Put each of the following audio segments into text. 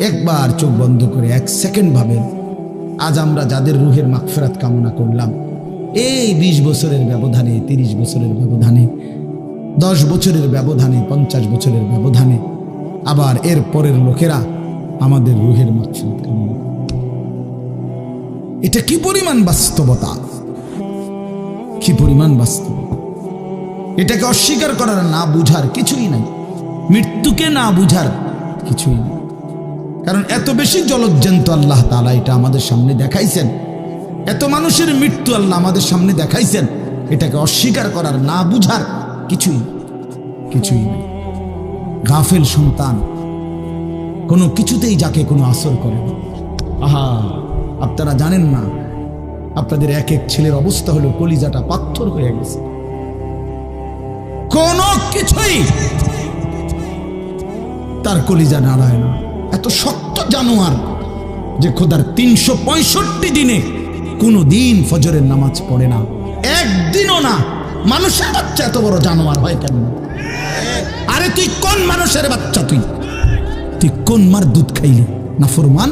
একবার চোখ বন্ধ করে 1 সেকেন্ড ভাবেন, আজ আমরা যাদের রুহের মাগফিরাত কামনা করলাম, এই 20 বছরের ব্যবধানে, 30 বছরের ব্যবধানে, 10 বছরের ব্যবধানে, 50 বছরের ব্যবধানে, আবার এর পরের লোকেরা আমাদের রুহের মাগফিরাত কামনা করে। এটা কি পরিমাণ বাস্তবতা, কি পরিমাণ বাস্তব! এটাকে অস্বীকার করার, না বুঝার কিছুই নাই। মৃত্যুকে না বুঝার কিছুই নেই। কারণ এত বেশি জলজ্জান্ত আল্লাহ তাআলা এটা আমাদের সামনে দেখাইছেন, এত মানুষের মৃত্যু আল্লাহ আমাদের সামনে দেখাইছেন, এটাকে অস্বীকার করার, না বুঝার কিছুই কিছুই নেই। গাফেল সন্তান কোনো কিছুতেই যাকে কোনো আসর করে না। আহা, আপনারা জানেন না, আপনাদের এক এক ছেলের অবস্থা হলো কলিজাটা পাথর হয়ে গেছে। কোনো কিছুই তার কলিজা নাড়ায় না। এত শক্ত জানোয়ার যে খোদার 365 দিনে কোনো দিন ফজরের নামাজ পড়ে না, একদিনও না। মানুষের বাচ্চা এত বড় জানোয়ার হয় কেন? আরে তুই কোন মানুষের বাচ্চা? তুই কোন মার দুধ খাইলি? নাফরমান!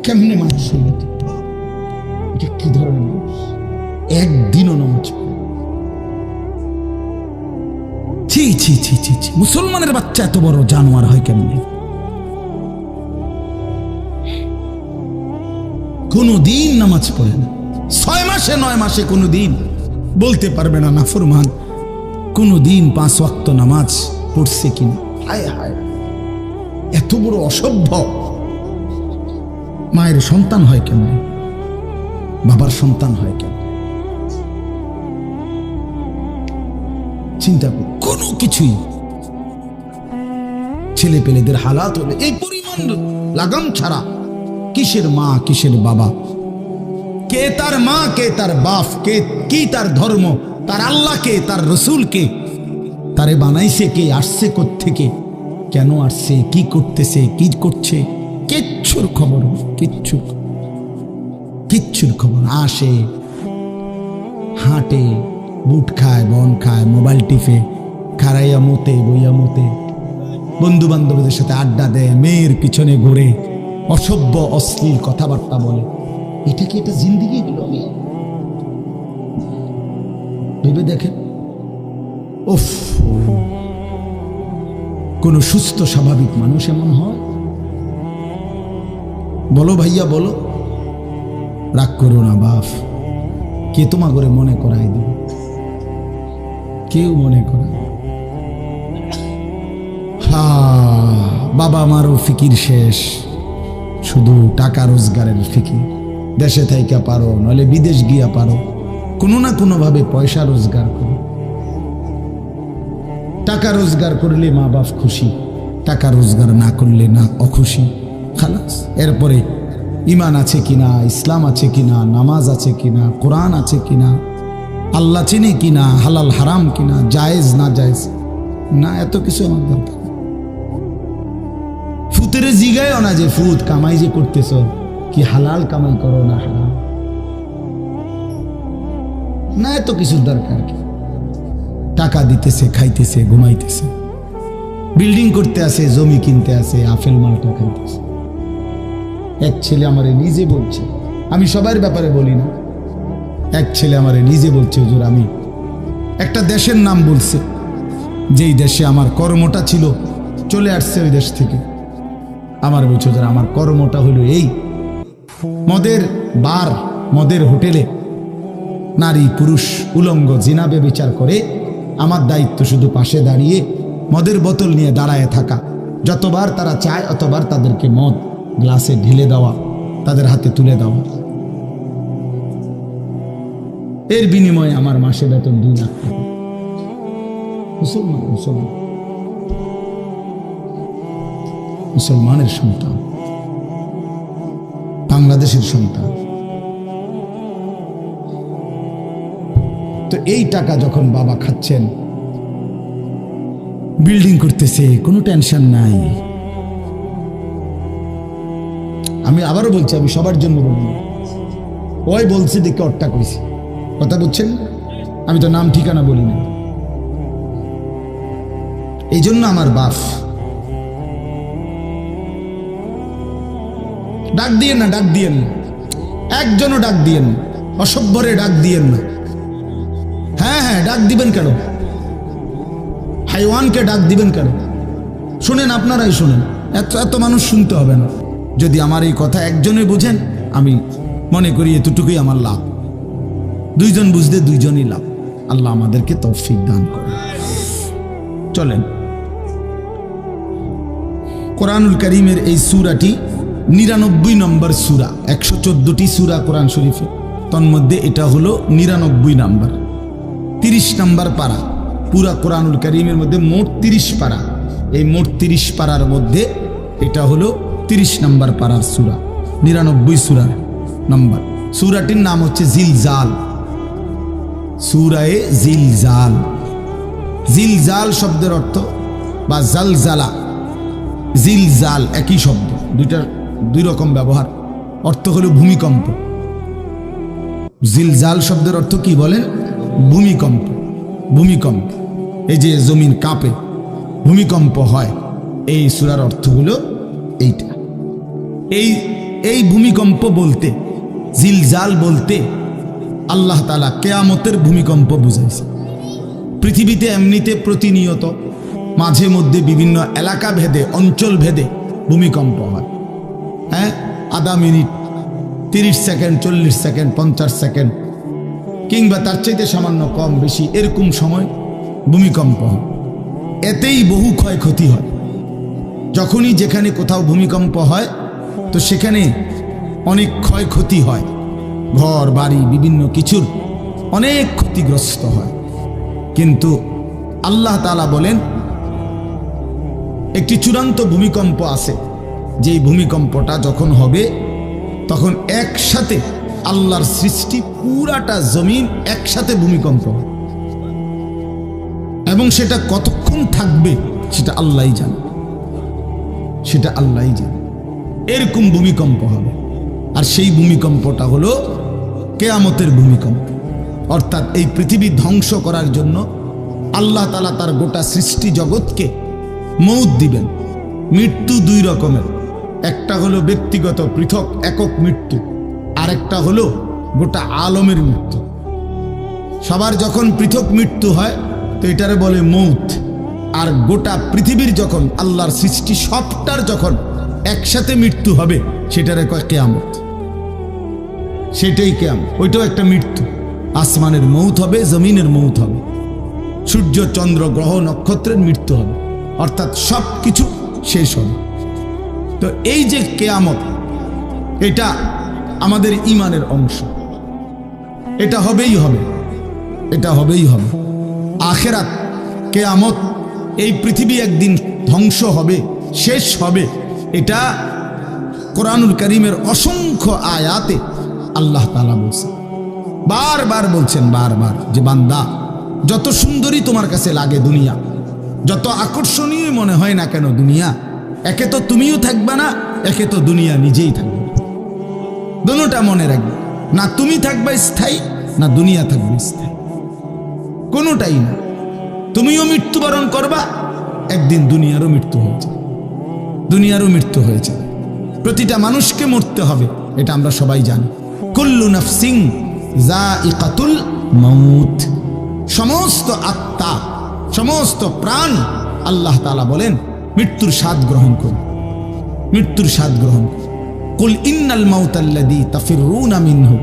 কেমনে মানুষ হইল? এটা কি ধরনের মানুষ? একদিনও নামাজ পড়ে? ছি ছি ছি ছি ছি! মুসলমানের বাচ্চা এত বড় জানোয়ার হয় কেমনে? কোনদিন নামাজ পড়ে না। 6 মাসে 9 মাসে কোনদিন বলতে পারবে না নাফরমান কোনদিন 5 ওয়াক্ত নামাজ পড়ছে কিনা। হায় হায়, এত বড় অসভ্য! মায়ের সন্তান হয় কেমনে? বাবার সন্তান হয় কেমনে? চিন্তা কর। কোনো কিছুই ছেলে পেলেদের হালাত হলে এই পরিমাণ লাগাম ছাড়া। কিসের মা, কিসের বাবা, কে তার মা, কে তার বাপ, কে কি তার ধর্ম, তার আল্লাহকে, তার রসুলকে, তারে বানাইছে কে, আসছে কোত্থেকে, কেন আসছে, কি করতেছে, কি করছে, কিচ্ছুর খবর, কিচ্ছুর খবর। আসে, হাঁটে, বুট খায়, বন খায়, মোবাইল টিপে, খারাইয়া মতে, বইয়া মতে, বন্ধু বান্ধবদের সাথে আড্ডা দেয়, মেয়ের পিছনে ঘুরে, অসভ্য অশ্লীল কথাবার্তা বলে। এটা কি এটা জিন্দিগি? এগুলো ভেবে দেখেন। উফ, কোন সুস্থ স্বাভাবিক মানুষ এমন হয়? বলো ভাইয়া, বলো। রাগ করো না বাপ, কে তোমা করে মনে করাই দিবে? কেউ মনে করায়। বাবা আমারও ফিকির শেষ, শুধু টাকা রোজগারের ফিকির। দেশে থাইকা পারো, নইলে বিদেশ গিয়া পারো, কোনো না কোনো ভাবে পয়সা রোজগার করো। টাকা রোজগার করলে মা বাপ খুশি, টাকা রোজগার না করলে না অখুশি। খালাস। এরপরে ইমান আছে কিনা, ইসলাম আছে কিনা, নামাজ আছে কিনা, কোরআন আছে কিনা, আল্লাহ চিনে কিনা, হালাল হারাম কিনা, জায়েজ না জায়েজ না, এত কিছু আমার দরকার। ফুতের জিগায়ও না যে ফুত কামাই যে করতেছ, কি হালাল কামাই করো না হারাম না, এত কিছুর দরকার কি? টাকা দিতেছে, খাইতেছে, ঘুমাইতেছে, বিল্ডিং করতে আসে, জমি কিনতে আসে, আপেল মালটা খাইতেছে। এক ছেলে আমারে নিজে বলছে, আমি সবার ব্যাপারে বলি না, এক ছেলে আমারে নিজে বলছে, হুজুর আমি একটা দেশের নাম বলছে, যেই দেশে আমার কর্মটা ছিল, চলে আসছে ওই দেশ থেকে। আমার বলছে, হুজুর আমার কর্মটা হলো এই, মদের বার, মদের হোটেলে নারী পুরুষ উলঙ্গ জিনাবে বিচার করে, আমার দায়িত্ব শুধু পাশে দাঁড়িয়ে মদের বোতল নিয়ে দাঁড়ায় থাকা, যতবার তারা চায় অতবার তাদেরকে মদ গ্লাসে ঢেলে দেওয়া, তাদের হাতে তুলে দেওয়া। এর বিনিময়ে আমার মাসে বেতন 2 লাখ টাকা। মুসলমান, মুসলমান, মুসলমানের সন্তান, বাংলাদেশের সন্তান। তো এই টাকা যখন বাবা খাচ্ছেন, বিল্ডিং করতেছে, কোনো টেনশন নাই। আমি আবারও বলছি, আমি সবার জন্য বলি, ওই বলছি দেখে অট্টা কইছি, কথা বুঝছেন? আমি তো নাম ঠিকানা বলি না। এই জন্য আমার বাপ, ডাক দিয়েন না, ডাক দিয়েন না, একজনও ডাক দিয়েন না, অসভ্যরে ডাক দিয়েন না। হ্যাঁ হ্যাঁ, ডাক দিবেন কেন? হাইওয়ানকে ডাক দিবেন কেন? শুনেন, আপনারাই শুনেন, এত এত মানুষ শুনতে হবে না। যদি আমার এই কথা একজনে বুঝেন, আমি মনে করি এতটুকুই আমার লাভ। দুইজন বুঝতে দুইজনই লাভ। আল্লাহ আমাদেরকে তৌফিক দান করে। চলেন, কোরআনুল কারীমের এই সূরাটি 99 নম্বর সূরা। 114টি সূরা কোরআন শরীফে, তন্মধ্যে এটা হলো 99 নম্বর, 30 নম্বর পারা। পুরা কোরআনুল কারীমের মধ্যে মোট 30 পারা। এই মোট 30 পারার মধ্যে এটা হলো 30 নম্বর পারার সূরা, 99 সূরা নম্বর। সূরাটির নাম হচ্ছে জিলজাল, সূরায়ে জিলজাল। জিলজাল শব্দের অর্থ বা জালজালা, জিলজাল একই শব্দ, দুইটার দুই রকম ব্যবহার। অর্থ হলো ভূমিকম্প। জিলজাল শব্দের অর্থ কি বলেন? ভূমিকম্প। ভূমিকম্প, এই যে জমিন কাঁপে, ভূমিকম্প হয়, এই সূরার অর্থ হলো এইটা। এই ভূমিকম্প বলতে, জিলজাল বলতে আল্লাহ তাআলা কিয়ামতের ভূমিকম্প বুঝাইছে। পৃথিবীতে এমনিতে প্রতিনিয়ত মাঝে মধ্যে বিভিন্ন এলাকা ভেদে, অঞ্চল ভেদে ভূমিকম্প হয়। হ্যাঁ, আধা মিনিট, 30 সেকেন্ড, 40 সেকেন্ড, 50 সেকেন্ড, কিংবা তার চাইতে সামান্য কম বেশি এরকম সময় ভূমিকম্প হয়। এতেই বহু ক্ষয়ক্ষতি হয়। যখনই যেখানে কোথাও ভূমিকম্প হয়, তো সেখানে অনেক ক্ষয়ক্ষতি হয়, ঘর বাড়ি বিভিন্ন কিছুর অনেক ক্ষতিগ্রস্ত হয়। কিন্তু আল্লাহ তাআলা বলেন একটি চূড়ান্ত ভূমিকম্প আছে, যেই ভূমিকম্পটা যখন হবে তখন একসাথে আল্লাহর সৃষ্টি পুরাটা জমিন একসাথে ভূমিকম্প হবে, এবং সেটা কতক্ষণ থাকবে সেটা আল্লাহই জানে, সেটা আল্লাহই জানে। এরকম ভূমিকম্প হবে, আর সেই ভূমিকম্পটা হলো কিয়ামতের ভূমিকম্প। অর্থাৎ এই পৃথিবী ধ্বংস করার জন্য আল্লাহ তাআলা তার গোটা সৃষ্টি জগৎকে মউত দিবেন। মৃত্যু দুই রকমের, একটা হলো ব্যক্তিগত পৃথক একক মৃত্যু, আর একটা হলো গোটা আলমের মৃত্যু। সবার যখন পৃথক মৃত্যু হয় তো এটারে বলে মউত, আর গোটা পৃথিবীর যখন আল্লাহর সৃষ্টি সবটার যখন একসাথে মৃত্যু হবে সেটারে কয় কিয়ামত। সেটাই কিয়ামত, ওইটাও একটা মৃত্যু। আসমানের মউত হবে, জমিনের মউত হবে, সূর্য চন্দ্র গ্রহ নক্ষত্রের মৃত্যু হবে, অর্থাৎ সব কিছু শেষ হবে। তো এই যে কিয়ামত, এটা আমাদের ঈমানের অংশ, এটা হবেই হবে, এটা হবেই হবে। আখিরাত, কিয়ামত, এই পৃথিবী একদিন ধ্বংস হবে, শেষ হবে, এটা কোরআনুল কারীমের অসংখ্য আয়াতে আল্লাহ তাআলা বলছেন, বারবার বলছেন, বারবার, যে বান্দা, যত সুন্দরী তোমার কাছে লাগে দুনিয়া, যত আকর্ষণীয় মনে হয় না কেন দুনিয়া, একে তো তুমিও থাকবে না, একে তো দুনিয়া নিজেই থাকবে। দুটোটা মনে রাখবে, না তুমি থাকবে স্থায়ী, না দুনিয়া থাকবে স্থায়ী, কোনোটাই না। তুমিও মৃত্যুবরণ করবা, একদিন দুনিয়ারও মৃত্যু হয়েছে, দুনিয়ারও মৃত্যু হয়েছে। প্রতিটা মানুষকে মরতে হবে, এটা আমরা সবাই জানি। কুল্লু নাফসিন যায়িকাতুল মাউত, সমস্ত আত্মা, সমস্ত প্রাণ, আল্লাহ তাআলা বলেন মৃত্যুর স্বাদ গ্রহণ করুন, মৃত্যুর স্বাদ গ্রহণ করুন। কুল ইন্নাল মাউতাল্লাযী তাফিররুনা মিনহু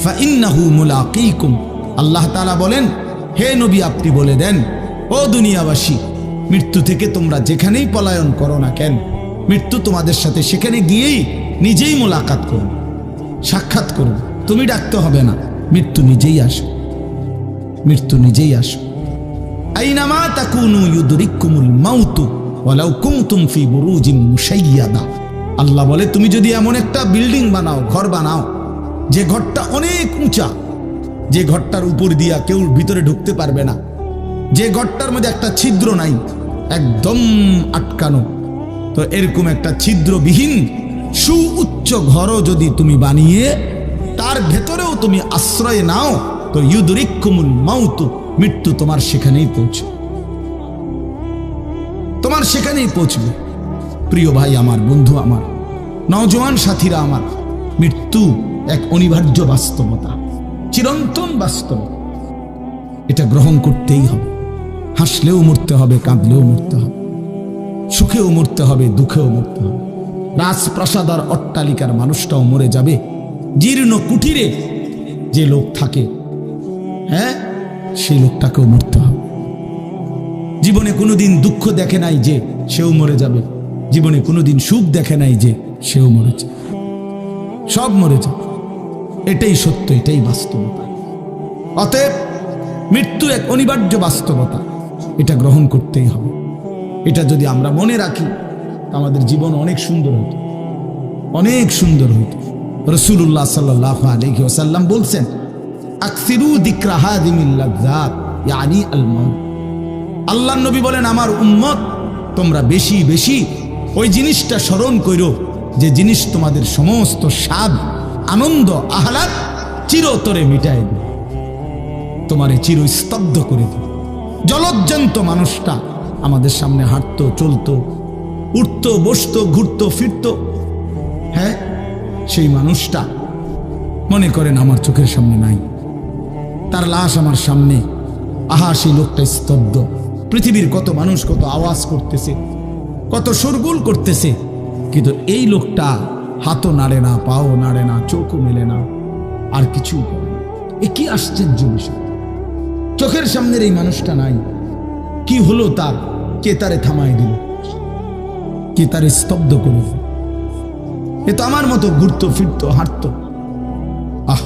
ফাইন্নাহু মুলাকীকুম। আল্লাহ তাআলা বলেন, হে নবী, আপনি বলে দেন, ও দুনিয়াবাসী, মৃত্যু থেকে তোমরা যেখানেই পলায়ন করো না কেন, মৃত্যু তোমাদের সাথে সেখানে গিয়েই নিজেই মোলাকাত করবে, সাক্ষাৎ করবে। তুমি ডাকতে হবে না, মৃত্যু নিজেই আসে, মৃত্যু নিজেই আসে। আইনামা তাকুনু ইউদরিকুমুল মাউতু ওয়ালাউ কুনতুম ফি বুরুজিন মুশাইয়াদা। আল্লাহ বলে, তুমি যদি এমন একটা বিল্ডিং বানাও, ঘর বানাও, যে ঘরটা অনেক উঁচা, যে ঘরটার উপর দিয়া কেউ ভিতরে ঢুকতে পারবে না, যে ঘরটার মধ্যে একটা ছিদ্র নাই, একদম আটকানো, তো এরকম একটা ছিদ্রবিহীন সুউচ্চ ঘরও যদি তুমি বানিয়ে তার ভেতরেও তুমি আশ্রয় নাও, তো ইউদরিকুমুল মাউতু, মৃত্যু তোমার সেখানেই পৌঁছে। তোমার সেখানেই পৌঁছবে। প্রিয় ভাই আমার, বন্ধু আমার, নওজোয়ান সাথীরা আমার, মৃত্যু এক অনিবার্য বাস্তবতা, চিরন্তন বাস্তবতা। এটা গ্রহণ করতেই হবে। হাসলেও মরতে হবে, কাঁদলেও মরতে হবে, সুখেও মরতে হবে, দুঃখেও মরতে হবে। রাজপ্রাসাদ আর অট্টালিকার মানুষটাও মরে যাবে। জীর্ণ কুঠিরে যে লোক থাকে, হ্যাঁ, সেই লোকটাকেও মরতে হবে। জীবনে কোনোদিন দুঃখ দেখে নাই যে সেও মরে যাবে, জীবনে কোনোদিন সুখ দেখে নাই যে সেও মরে যাবে, সব মরে যাবে। এটাই সত্য, এটাই বাস্তবতা। অতএব মৃত্যু এক অনিবার্য বাস্তবতা, এটা গ্রহণ করতেই হবে। এটা যদি আমরা মনে রাখি, আমাদের জীবন অনেক সুন্দর হতো, অনেক সুন্দর হতো। রাসূলুল্লাহ সাল্লাল্লাহু আলাইহি ওয়াসাল্লাম বলছেন, আকসিরু যিকরা হাযিমিল লাযযাত ইয়ানি আল মাউত। আল্লাহর নবী বলেন, আমার উম্মত তোমরা বেশি বেশি ওই জিনিসটা স্মরণ করো যে জিনিস তোমাদের সমস্ত স্বাদ, আনন্দ, আহ্লাদ চিরতরে মিটায় দেবে, তোমারে চিরস্তব্ধ করে দেবে। জলজ্জান্ত মানুষটা আমাদের সামনে হাঁটতো, চলতো, উঠতো, বসতো, ঘুরতো, ফিরতো, হ্যাঁ, সেই মানুষটা মনে করেন আমার চোখের সামনে নাই, তার লাশ আমার সামনে। আহা, সেই লোকটা স্তব্ধ। পৃথিবীর কত মানুষ কত আওয়াজ করতেছে, কত শোরগোল করতেছে, কিন্তু এই লোকটা হাতও নাড়ে না, পাও নাড়ে না, চোখও মেলে না, আর কিছু করে না। এ কি আশ্চর্য বিষয়! চোখের সামনের এই মানুষটা নাই, কি হলো তার? কে তারে থামাই দিল? কে তারে স্তব্ধ করে দিল? এ তো আমার মতো ঘুরতো, ফিরতো, হাঁটতো। আহ,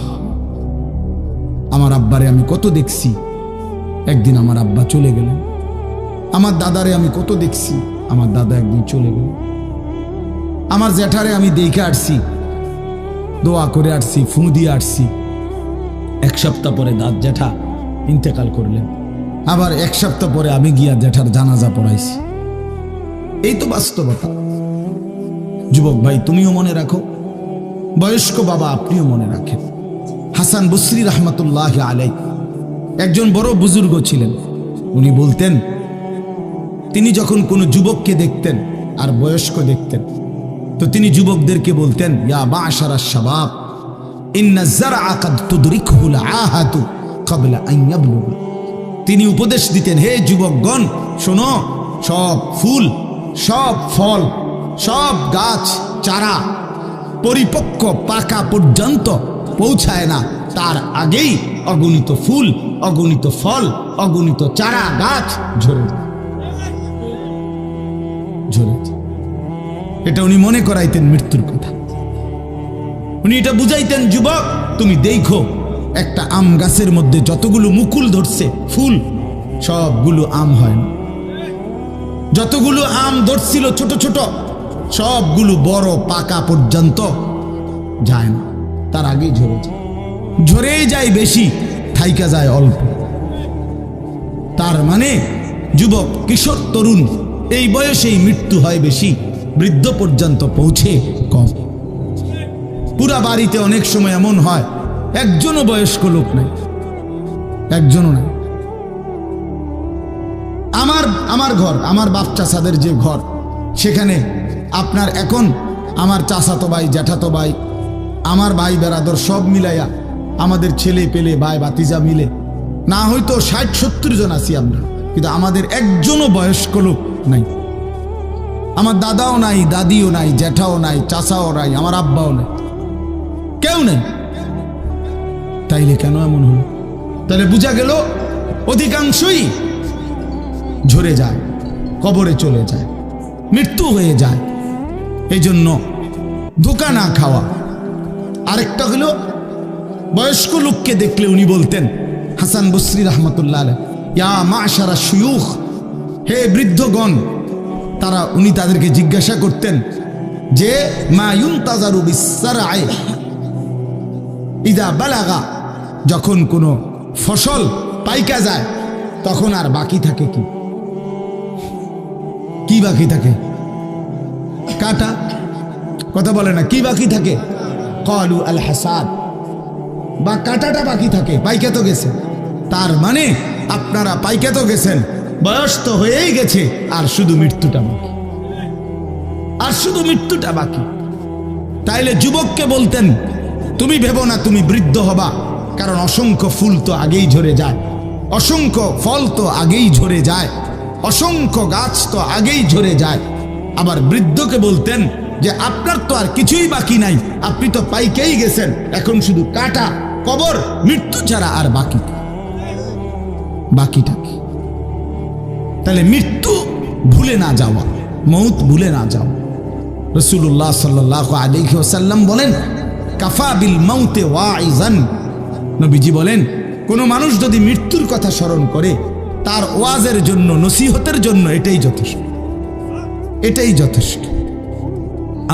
আমার আব্বারে আমি কত দেখছি, একদিন আমার আব্বা চলে গেলেন। আমার দাদারে আমি কত দেখছি, আমার দাদা একদিন চলে গেল। আমার জ্যাঠারে আমি দেখে আসছি, দোয়া করে আসছি, ফু দিয়ে আসছি। এক সপ্তাহ পরে দাদ জ্যাঠা ইন্তেকাল করলেন। আবার এক সপ্তাহ পরে আমি গিয়া জ্যাঠার জানাজা পড়াইছি। এই তো বাস্তবতা। যুবক ভাই, তুমিও মনে রাখো, বয়স্ক বাবা আপনিও মনে রাখেন। হাসান বসরি রহমতুল্লাহ আলাইহি একজন বড় বুজুর্গ ছিলেন। উনি বলতেন, তিনি যখন কোনো যুবককে দেখতেন আর বয়স্ক দেখতেন, তো তিনি যুবকদেরকে বলতেন, ইয়া মা'শারাশ শাবাব ইন্না যারআ কাদ তুদরিকুহুল আহাতু ক্বাবলা আন ইয়াবলুগা। তিনি উপদেশ দিতেন, হে যুবকগণ শোনো, সব ফুল, সব ফল, সব গাছ চারা পরিপক্ক পাকা পর্যন্ত পৌঁছায় না, তার আগেই অগণিত ফুল, অগণিত ফল, অগণিত চারা গাছ ঝরে যায়। এটা উনি মনে করাইতেন মৃত্যুর কথা। উনি এটা বুঝাইতেন, যুবক তুমি দেখো, একটা আম গাছের মধ্যে যতগুলো মুকুল ধরছে ফুল, সবগুলো আম হয় না। যতগুলো আম ধরছিল ছোট ছোট, সবগুলো বড় পাকা পর্যন্ত যায় না, তার আগেই ঝরে যায়। ঝরেই যায় বেশি, থাইকা যায় অল্প। তার মানে যুবক, কিশোর, তরুণ এই বয়সেই মৃত্যু হয় বেশি, বৃদ্ধ পর্যন্ত পৌঁছে কম। পুরা বাড়িতে অনেক সময় এমন হয় একজনও বয়স্ক লোক নাই, একজনও নাই। আমার ঘর, আমার বাপ চাচাদের যে ঘর, সেখানে আপনার এখন আমার চাচাতো ভাই, জ্যাঠাতো ভাই, আমার ভাই বেরাদর সব মিলাইয়া আমাদের ছেলে পেলে ভাই বাতিজা মিলে না হয়তো 60-70 জন আছি আমরা, কিন্তু আমাদের একজনও বয়স্ক লোক নাই। আমার দাদাও নাই, দাদিও নাই, জ্যাঠাও নাই, চাচাও নাই, আমার আব্বাও নাই, কেউ নেই। তাইলে কেন এমন হলো? তাহলে বোঝা গেল অধিকাংশই ঝরে যায়, কবরে চলে যায়, মৃত্যু হয়ে যায়। এই জন্য ধোঁকা না খাওয়া। আরেকটা হলো, বয়স্ক লোককে দেখলে উনি বলতেন, হাসান বসরি রহমতুল্লাহ আলাইহি, ইয়া মা'শারা শুয়ুখ, হে বৃদ্ধগণ। উনি তাদেরকে জিজ্ঞাসা করতেন যে, মা ইউনতাজারু বিসসারআ ইযা বালাগা, যখন কোনো ফসল পাইকা যায় তখন আর বাকি থাকে কি? কি বাকি থাকে? কাটা। কথা বলে না, কি বাকি থাকে? ক্বালু আল হাসাদ, বা কাটাটা বাকি থাকে, পাইকা তো গেছে। তার মানে আপনারা পাইকা তো গেছেন, বয়স তো হয়েই গেছে, আর শুধু মৃত্যুটা বাকি, আর শুধু মৃত্যুটা বাকি। তাইলে যুবককে বলতেন, তুমি ভেবো না তুমি বৃদ্ধ হবা, কারণ অসংখ্য ফুল তো আগেই ঝরে যায়, অসংখ্য ফল তো আগেই ঝরে যায়, অসংখ্য গাছ তো আগেই ঝরে যায়। আবার বৃদ্ধকে বলতেন যে আপনার তো আর কিছুই বাকি নাই, আপনি তো পাইকেই গেছেন, এখন শুধু কাটা, কবর, মৃত্যু ছাড়া আর বাকিটা কি? তাহলে মৃত্যু ভুলে না যাওয়া, মৌত ভুলে না যাওয়া। রাসূলুল্লাহ সাল্লাল্লাহু আলাইহি ওয়াসাল্লাম বলেন, কাফা বিল মাউতে ওয়াইজান। নবীজি বলেন, কোন মানুষ যদি মৃত্যুর কথা স্মরণ করে, তার ওয়াজের জন্য, নসিহতের জন্য এটাই যথেষ্ট, এটাই যথেষ্ট।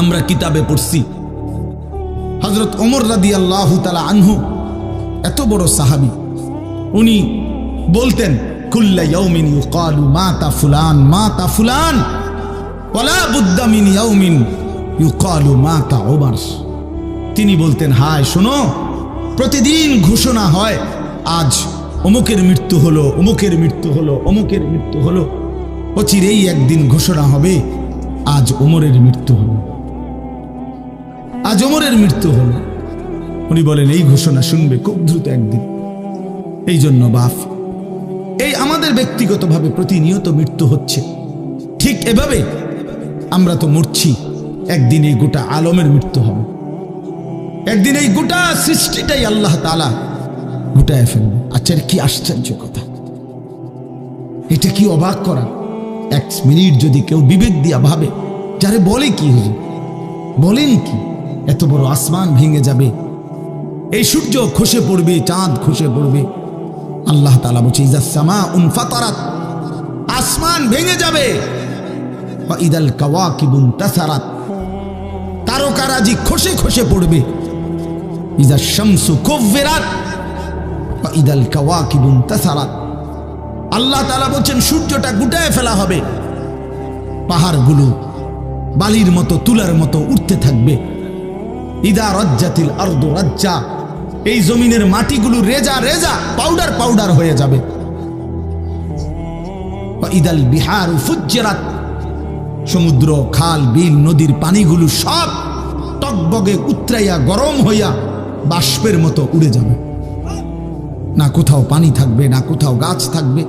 আমরা কিতাবে পড়ছি, হযরত ওমর রাদিয়াল্লাহু তাআলা আনহু, এত বড় সাহাবী, উনি বলতেন, কুল্লা ইয়াউমিন ইউকালু মাতা ফুলান মাতা ফুলান ওয়ালা বুদ্দা মিন ইয়াউমিন ইউকালু মাতা ওমর। তিনি বলতেন, হায় শোনো, প্রতিদিন ঘোষণা হয় আজ অমুকের মৃত্যু হলো, অমুকের মৃত্যু হলো, অমুকের মৃত্যু হলো। অচিরেই একদিন ঘোষণা হবে আজ ওমরের মৃত্যু হলো, আজ ওমরের মৃত্যু হলো। উনি বলেন, এই ঘোষণা শুনবে খুব দ্রুত একদিন। এই জন্য বাপ, এই আমাদের ব্যক্তিগতভাবে প্রতিনিয়ত মৃত্যু হচ্ছে, ঠিক এভাবে আমরা তো মরছি, একদিন এই গোটা আলমের মৃত্যু হবে, একদিন এই গোটা সৃষ্টিটাই আল্লাহ তাআলা গুটায় ফেলবে। আচ্ছা, কি আশ্চর্য কথা, এটা কি অবাক করা। এক মিনিট যদি কেউ বিবেক দিয়া ভাবে, যারে বলে কি হুজুর, বলেন কি, এত বড় আসমান ভেঙে যাবে, এই সূর্য খসে পড়বে, চাঁদ খসে পড়বে। আল্লাহ তাআলা বলছে, ইযা সামাউন ফাতারাত, আসমান ভেঙে যাবে, ওয়া ইদাল কাওয়াকিবুন তাসারাত, তারকারাজি খসে খসে পড়বে, ইযা শামসু কুব্বিরাত ওয়া ইদাল কাওয়াকিবুন তাসারাত। আল্লাহ তাআলা বলছেন, সূর্যটা গুটায় ফেলা হবে, পাহাড়গুলো বালির মতো, তুলার মতো উঠতে থাকবে। ইদা রাজ্জাতিল আরদু রাজ্জা, এই জমিনের মাটিগুলো রেজা রেজা, পাউডার পাউডার হয়ে যাবে। ওয়া ইদাল বিহারু ফুজ্জিরাত, সমুদ্র, খাল, বিল, নদীর পানিগুলো সব টকবগে উতরাইয়া গরম হইয়া বাষ্পের মতো উড়ে যাবে। না কোথাও পানি থাকবে, না কোথাও গাছ থাকবে,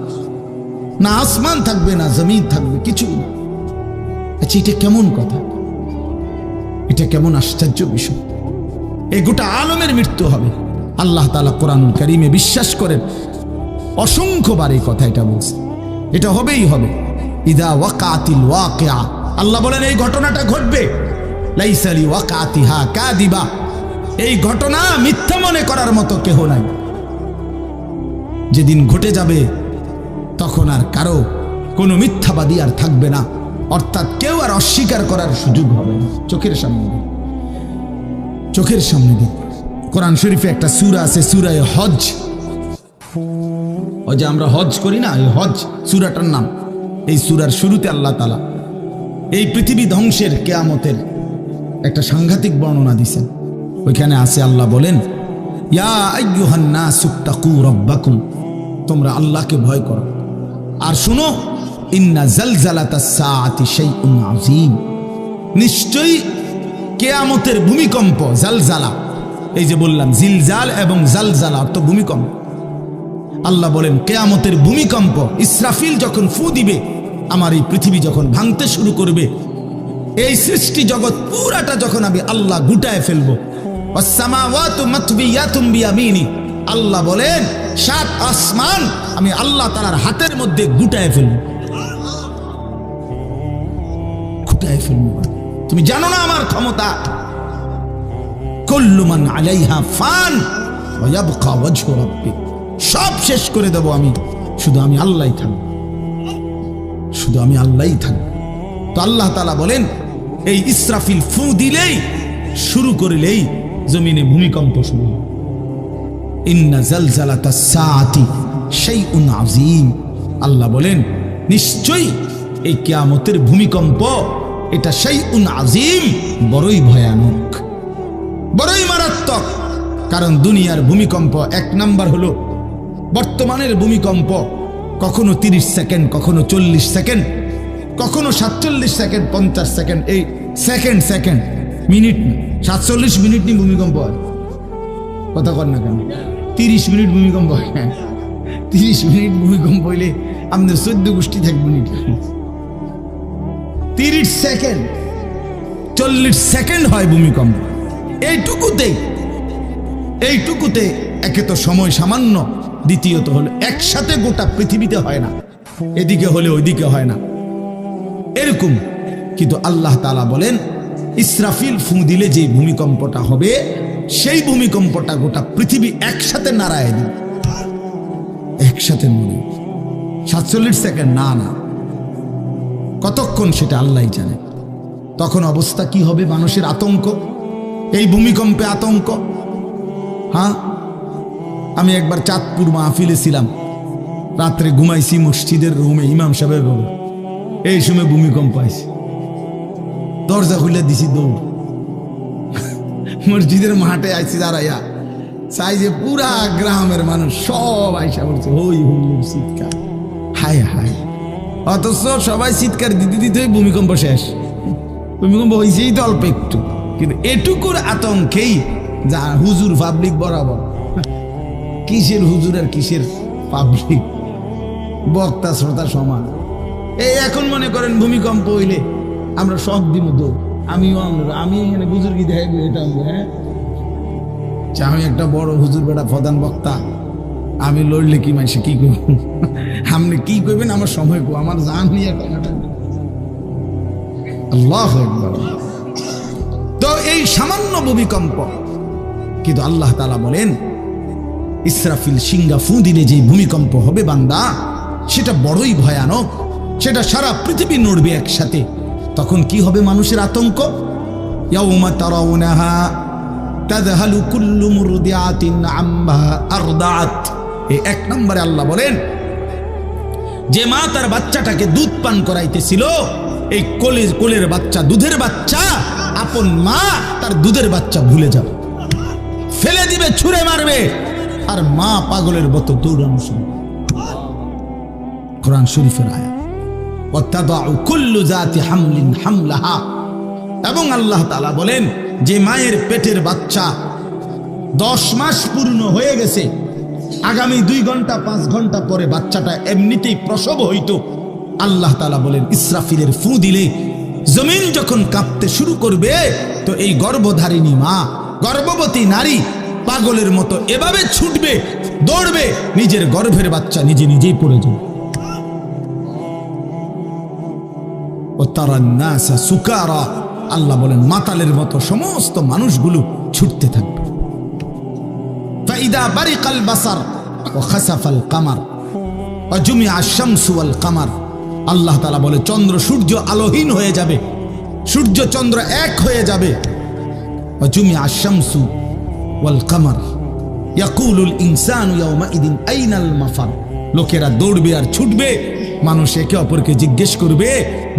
না আসমান থাকবে, না জমিন থাকবে, কিছু। আচ্ছা, এটা কেমন কথা, এটা কেমন আশ্চর্য বিষয়। এই গোটা আলমের মৃত্যু হবে। আল্লাহ তাআলা কোরআনুল কারীমে বিশ্বাস করেন, অসংখ্যবার এই কথা এটা বলছে, এটা হবেই হবে। ইদা ওয়াকাতিল ওয়াকিআ, আল্লাহ বলেন এই ঘটনাটা ঘটবে। লাইসা লি ওয়াকাতিহা কাযিবা, এই ঘটনা মিথ্যা মনে করার মতো কেহ নাই। যেদিন ঘটে যাবে তখন আর কারো কোনো মিথ্যাবাদী আর থাকবে না, অর্থাৎ কেউ আর অস্বীকার করার সুযোগ হবে না। চোখের সামনে দিন, চোখের সামনে দিন। কোরআন শরীফে একটা সূরা আছে, সূরা হজ। ওই যে আমরা হজ করি না, এই হজ সূরাটার নাম। এই সূরার শুরুতে আল্লাহ তাআলা এই পৃথিবী ধ্বংসের, কিয়ামতের একটা সাংঘাতিক বর্ণনা দিয়েছেন। ওইখানে আছে, আল্লাহ বলেন, ইয়া আইয়ুহান নাসুত্তাকু রাব্বাকুম, তোমরা আল্লাহকে ভয় করো। আর শুনো, ইন্না জালজালাতাস সাআতি শাইউন আযীম, নিশ্চয়ই কিয়ামতের ভূমিকম্প, জালজালা, এই যে বললাম জিলজাল এবং জালজালা অর্থ ভূমিকম্প। আল্লাহ বলেন, কিয়ামতের ভূমিকম্প, ইসরাফিল যখন ফু দিবে, আমার এই পৃথিবী যখন ভাঙতে শুরু করবে, এই সৃষ্টি জগৎ পুরাটা যখন আমি আল্লাহ গুটায় ফেলবো, ওয়াসসামাওয়াতু মাতবিয়াতুম বিয়ামিনি, আল্লাহ বলেন 7 আসমান আমি আল্লাহ তাআলার হাতের মধ্যে গুটায় ফেলবো, গুটায় ফেলবো। তুমি জানো না আমার ক্ষমতা। কুল্লু মান আলাইহা ফান ওয়া ইয়াবকা ওয়াজহু রাব্বিক, সব শেষ করে দেব আমি, শুধু আমি আল্লাহই থাকবো, শুধু আমি আল্লাহই থাকবো। তো আল্লাহ তাআলা বলেন, এই ইসরাফিল ফু দিলেই, শুরু করলেই জমিনে ভূমিকম্প শুরু হবে। ইন্না জালজালাতাস সাআতি শাইউন আযীম, আল্লাহ বলেন নিশ্চয়ই এই কিয়ামতের ভূমিকম্প, এটা শাইউন আযীম, বড়ই ভয়ানক, বড়ই মারাত্মক। কারণ দুনিয়ার ভূমিকম্প, এক নাম্বার হলো বর্তমানের ভূমিকম্প কখনো 30 সেকেন্ড, কখনো 40 সেকেন্ড, কখনো 47 সেকেন্ড, 50 সেকেন্ড, এই সেকেন্ড মিনিট না, 47 মিনিট নি ভূমিকম্প হয়। কথা কর না কেন? 30 মিনিট ভূমিকম্প হয়। 30 মিনিট ভূমিকম্প হইলে আমাদের 14 গোষ্ঠী থাকবে মিনিট। 30 সেকেন্ড, 40 সেকেন্ড হয় ভূমিকম্প। এইটুকুতে একে তো সময় সামান্য, দ্বিতীয়ত হলো একসাথে গোটা পৃথিবীতে হয় না, এদিকে হলে ওইদিকে হয় না এরকম। কিন্তু আল্লাহ তাআলা বলেন ইসরাফিল ফু দিলে যে ভূমিকম্পটা হবে, সেই ভূমিকম্পটা গোটা পৃথিবী একসাথে নাড়ায় দিবে, একসাথে নড়ে। 47 সেকেন্ড না, কতক্ষণ সেটা আল্লাহই জানে। তখন অবস্থা কি হবে? মানুষের আতঙ্ক, এই ভূমিকম্পে আতঙ্ক। হ্যাঁ, আমি একবার চাঁদপুর মাহফিলে ছিলাম, রাত্রে ঘুমাইছি মসজিদের রুমে, ইমাম সাহেবের রুমে। এই সময় ভূমিকম্প আইছে, দরজা খুলে দিছি দৌড়। মসজিদের মাঠে আইছি দাঁড়াইয়া, চাই যে পুরা গ্রামের মানুষ সব আইসা বলছে হই হুল্লোড় চিৎকার, হায় হায়। অথচ সবাই চিৎকার দিতে দিতে ভূমিকম্প শেষ। ভূমিকম্প হয়েছেই তো অল্প একটু, কিন্তু এটুকুর আতঙ্কেই যা হুজুর পাবলিক বরাবর। কিসের হুজুর আর কিসের পাবলিক, বক্তা শ্রোতা সমান। এই এখন মনে করেন ভূমিকম্প হইলে আমরা সব দিব দৌড়। আমি এখানে বুজুর্গি দেখাইব, এটা হ্যাঁ, আমি একটা বড় হুজুর বেটা প্রধান বক্তা, আমি লড়লে কি মাইসে কি করব? আপনি কি করবেন? আমার সময় কো, আমার জান নিয়ে কথাটা। আল্লাহু আকবার। তো এই সামান্য ভূমিকম্প, কিন্তু আল্লাহ তাআলা বলেন ইসরাফিল সিংহা ফু দিলে যে ভূমিকম্প হবে বান্দা, সেটা বড়ই ভয়ানক, সেটা সারা পৃথিবী নড়বে একসাথে। তখন কি হবে? মানুষের আতঙ্ক। ইয়াউমা তারাউনাহা তাযহালু কুল্লু মুরদিআতিন আম্মা আরদাআত। এই 1 নম্বরে আল্লাহ বলেন, যে মা তার বাচ্চাটাকে দুধ পান করাইতেছিল, এই কোলের বাচ্চা, দুধের বাচ্চা, আপন মা তার দুধের বাচ্চা ভুলে যাবে, ফেলে দিবে, ছুঁড়ে মারবে, আর মা পাগলের মতো দৌড়ানো শুরু। কোরআন শরীফের আয়াত। ওয়াতাদাউ কুল্লু যাতি হামলিন হামলাহা। এবং আল্লাহ তাআলা বলেন যে মায়ের পেটের বাচ্চা 10 মাস পূর্ণ হয়ে গেছে, আগামী 2 ঘন্টা 5 ঘন্টা পরে বাচ্চাটা এমনিতেই প্রসব হইতো। আল্লাহ তাআলা বলেন ইসরাফিলের ফু দিলে জমিন যখন কাঁপতে শুরু করবে, তো এই গর্ভধারিণী মা, গর্ভবতী নারী পাগলের মতো এভাবে ছুটবে, দৌড়বে, নিজের গর্ভের বাচ্চা নিজেই পড়ে যাবে। ও তারান নাসা সুকারা, আল্লাহ বলেন মাতালের মতো সমস্ত মানুষগুলো ছুটতে থাকবে। ফাইদা বারিকাল বাসার ওয়া খাসাফাল কামার ওয়া জুমিআ আশ-শামসু ওয়াল কামার। আল্লাহ তাআলা বলে চন্দ্র সূর্য আলোহীন হয়ে যাবে, সূর্য চন্দ্র এক হয়ে যাবে। ওয়া জুমিআ আশ-শামসু ওয়াল কামার ইয়াকুলুল ইনসানু ইয়াওমাইদিন আইনাল মাফার। লোকেরা দৌড়বে আর ছুটবে, মানুষ একে অপরকে জিজ্ঞেস করবে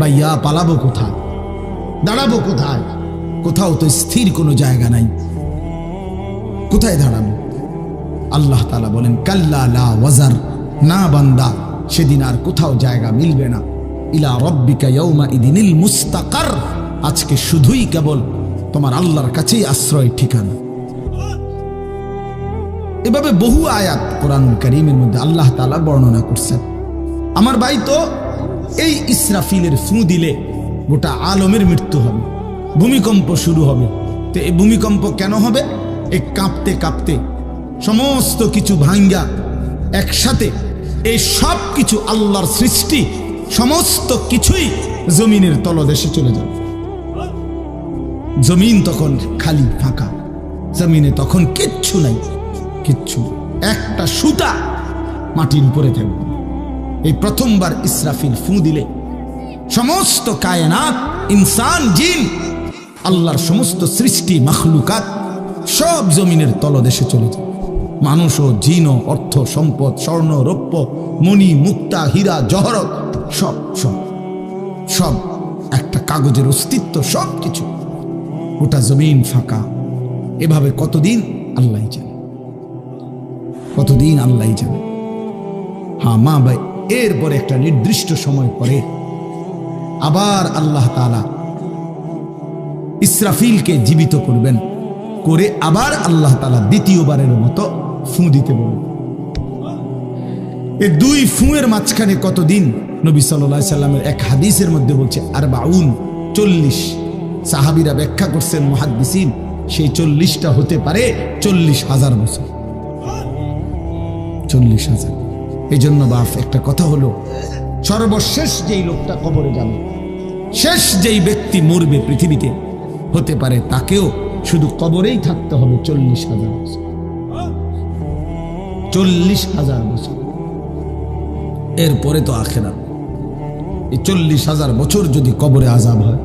ভাইয়া পালাবো কোথায়, দাঁড়াবো কোথায়? কোথাও তো স্থির কোনো জায়গা নাই, কোথায় দাঁড়াবো? আল্লাহ তাআলা বলেন কাল্লা লা ওয়াজার, না বান্দা, সেদিন আর কোথাও জায়গা মিলবে না। ইলা রাব্বিকা ইয়াওমাইদিনিল মুস্তাকার, আজকে শুধুই কেবল তোমার আল্লাহর কাছেই আশ্রয় ঠিকানা। এভাবে বহু আয়াত কোরআনুল কারীমের মধ্যে আল্লাহ তাআলা বর্ণনা করছেন। আমার ভাই, তো এই ইসরাফিলের ফু দিলে গোটা আলমের মৃত্যু হবে, ভূমিকম্প শুরু হবে। তো এই ভূমিকম্প কেন হবে? এই কাঁপতে কাঁপতে সমস্ত কিছু ভাঙ্গা একসাথে, এই সব কিছু আল্লাহর সৃষ্টি, সমস্ত কিছুই জমিনের তলদেশে চলে যাবে। জমিন তখন খালি ফাঁকা, জমিনে তখন কিচ্ছু নাই, কিচ্ছু, একটা সুতা মাটির উপরে থাকবে। এই প্রথমবার ইসরাফিল ফু দিলে সমস্ত কায়নাত, ইনসান, জিন, আল্লাহর সমস্ত সৃষ্টি, মাখলুকাত সব জমিনের তলদেশে চলে যায়। মানুষ ও জিন ও অর্থ সম্পদ, স্বর্ণ রৌপ্য, মণি মুক্তা, হীরা জহরত, সব সব সব একটা কাগজের অস্তিত্ব, সব কিছু, গোটা জমিন ফাঁকা। এভাবে কতদিন আল্লাহই জানে, কতদিন আল্লাহই জানে। হ্যাঁ, এরপরে একটা নির্দিষ্ট সময় পরে আবার আল্লাহ তাআলা ইসরাফিলকে জীবিত করবেন, করে আবার আল্লাহ তাআলা দ্বিতীয়বারের মতো ফু দিতে বলবেন। এই দুই ফুঁয়ের মাঝখানে কতদিন? নবী সাল্লাল্লাহু আলাইহি সাল্লামের এক হাদিসের মধ্যে বলছে 40 সাহাবীরা ব্যাখ্যা করছেন মুহাদ্দিসিন, সেই 40টা হতে পারে 40,000 বছর। 40,000। এই জন্য বাপ একটা কথা হলো, সর্বশেষ যেই লোকটা কবরে যাবে, শেষ যেই ব্যক্তি মরবে পৃথিবীতে, হতে পারে তাকেও শুধু কবরেই থাকতে হবে 40,000 বছর। 40,000 বছর। এরপরে তো আখিরাত। এই 40,000 বছর যদি কবরে আযাব হয়,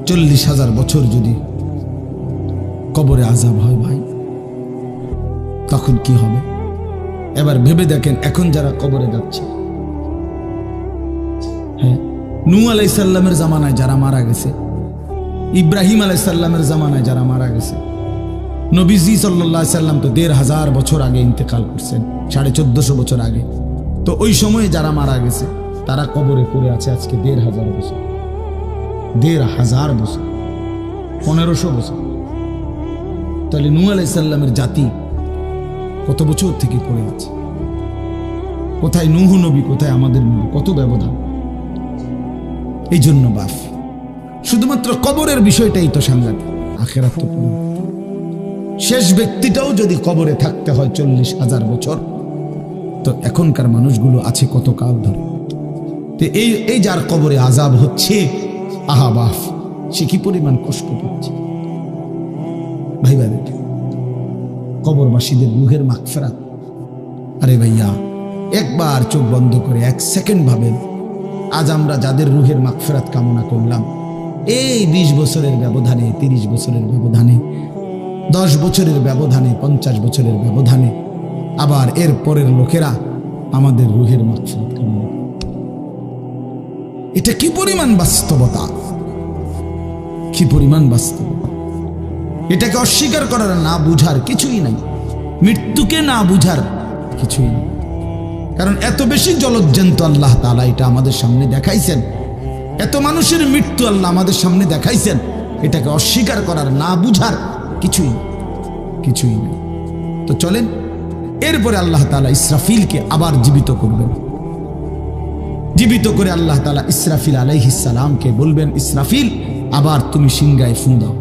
40,000 বছর যদি কবরে আযাব হয় ভাই, তখন কি হবে? এবার ভেবে দেখেন, এখন যারা কবরে যাচ্ছে, হ্যাঁ, নূহ আলাইহিস সালামের জামানায় যারা মারা গেছে, ইব্রাহিম আলাইহিস সালামের জামানায় যারা মারা গেছে, নবীজি সাল্লাল্লাহু আলাইহি সাল্লাম তো 1,500 বছর আগে ইন্তেকাল করছেন, 1450 বছর আগে। তো ওই সময়ে যারা মারা গেছে তারা কবরে পড়ে আছে আজকে 1,500 বছর, 1,500 বছর, 1500 বছর। তাহলে নূহ আলাইহিস সালামের জাতি কত বছর থেকে পড়ে আছে? কোথায় নূহ নবী, কোথায় আমাদের নবী? কত ব্যবধান! এই জন্য বাপ, শুধুমাত্র কবরের বিষয়টাই তো সাংঘাতিক, আখিরাত তো পুরো। শেষ ব্যক্তিটাও যদি কবরে থাকতে হয় 40,000 বছর, তো এখনকার মানুষগুলো আছে কত কাল ধরে। তো এই যার কবরে আযাব হচ্ছে, আহা বাপ, সে কি পরিমাণ কষ্ট পাচ্ছে ভাইবা। দেখে কবরবাসীদের রূহের মাগফিরাত। আরে ভাইয়া, একবার চোখ বন্ধ করে 1 সেকেন্ড ভাবেন, আজ আমরা যাদের রূহের মাগফিরাত কামনা করলাম, এই 20 বছরের ব্যবধানে, 30 বছরের ব্যবধানে, 10 বছরের ব্যবধানে, 50 বছরের ব্যবধানে আবার এর পরের লোকেরা আমাদের রূহের মাগফিরাত কামনা করে। এটা কি পরিমাণ বাস্তবতা, কি পরিমাণ বাস্তবতা! এটাকে অস্বীকার করার, না বুঝার কিছুই নাই, মৃত্যুকে না বুঝার কিছুই নেই। কারণ এত বেশি জলজ্জান্ত আল্লাহ তাআলা এটা আমাদের সামনে দেখাইছেন, এত মানুষের মৃত্যু আল্লাহ আমাদের সামনে দেখাইছেন, এটাকে অস্বীকার করার, না বুঝার কিছুই নেই। তো চলেন, এরপরে আল্লাহ তাআলা ইসরাফিলকে আবার জীবিত করবেন। জীবিত করে আল্লাহ তাআলা ইসরাফিল আলাইহিস সালামকে বলবেন, ইসরাফিল, আবার তুমি সিংহায় ফু দাও।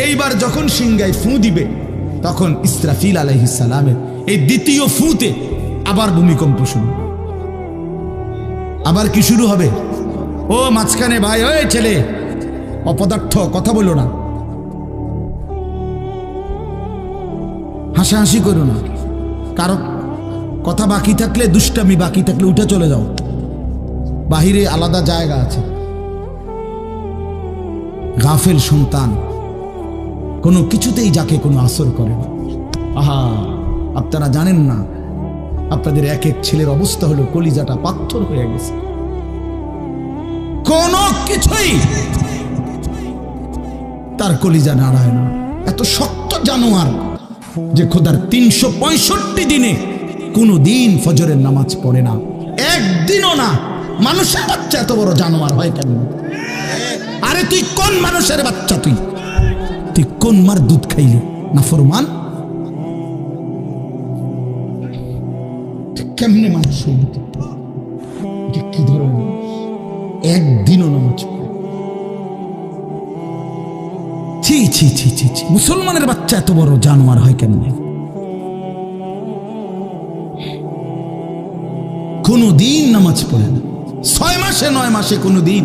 এইবার যখন সিংহায় ফু দিবে, তখন ইসরাফিল আলাইহিস সালামের এই দ্বিতীয় ফুতে আবার ভূমিকম্প শুরু। আবার কি শুরু হবে? ও মাঝখানে ভাই, ওই ছেলে অপদার্থ, কথা বলো না, হাসাহাসি করো না, কারো কথা বাকি থাকলে, দুষ্টামি বাকি থাকলে উঠে চলে যাও, বাহিরে আলাদা জায়গা আছে। গাফেল সন্তান কোনো কিছুতেই যাকে কোনো আসর করে না। আহা, আপনারা জানেন না, আপনাদের এক এক ছেলের অবস্থা হলো কলিজাটা পাথর হয়ে গেছে, কোনো কিছুই তার কলিজা নাড়ায় না। এত শক্ত জানোয়ার যে খোদার 365 দিনে কোনো দিন ফজরের নামাজ পড়ে না, একদিনও না। মানুষের বাচ্চা এত বড় জানোয়ার হয় কেন? আরে তুই কোন মানুষের বাচ্চা? তুই কোন মার দুধ খাইলি? নাফরমান! কেমনে মানুষ হইল? কি ধরনের একদিনও নামাজ পড়ে? ছি ছি ছি ছি ছি! মুসলমানের বাচ্চা এত বড় জানোয়ার হয় কেমনে? কোনদিন নামাজ পড়ে না, 6 মাসে 9 মাসে কোনদিন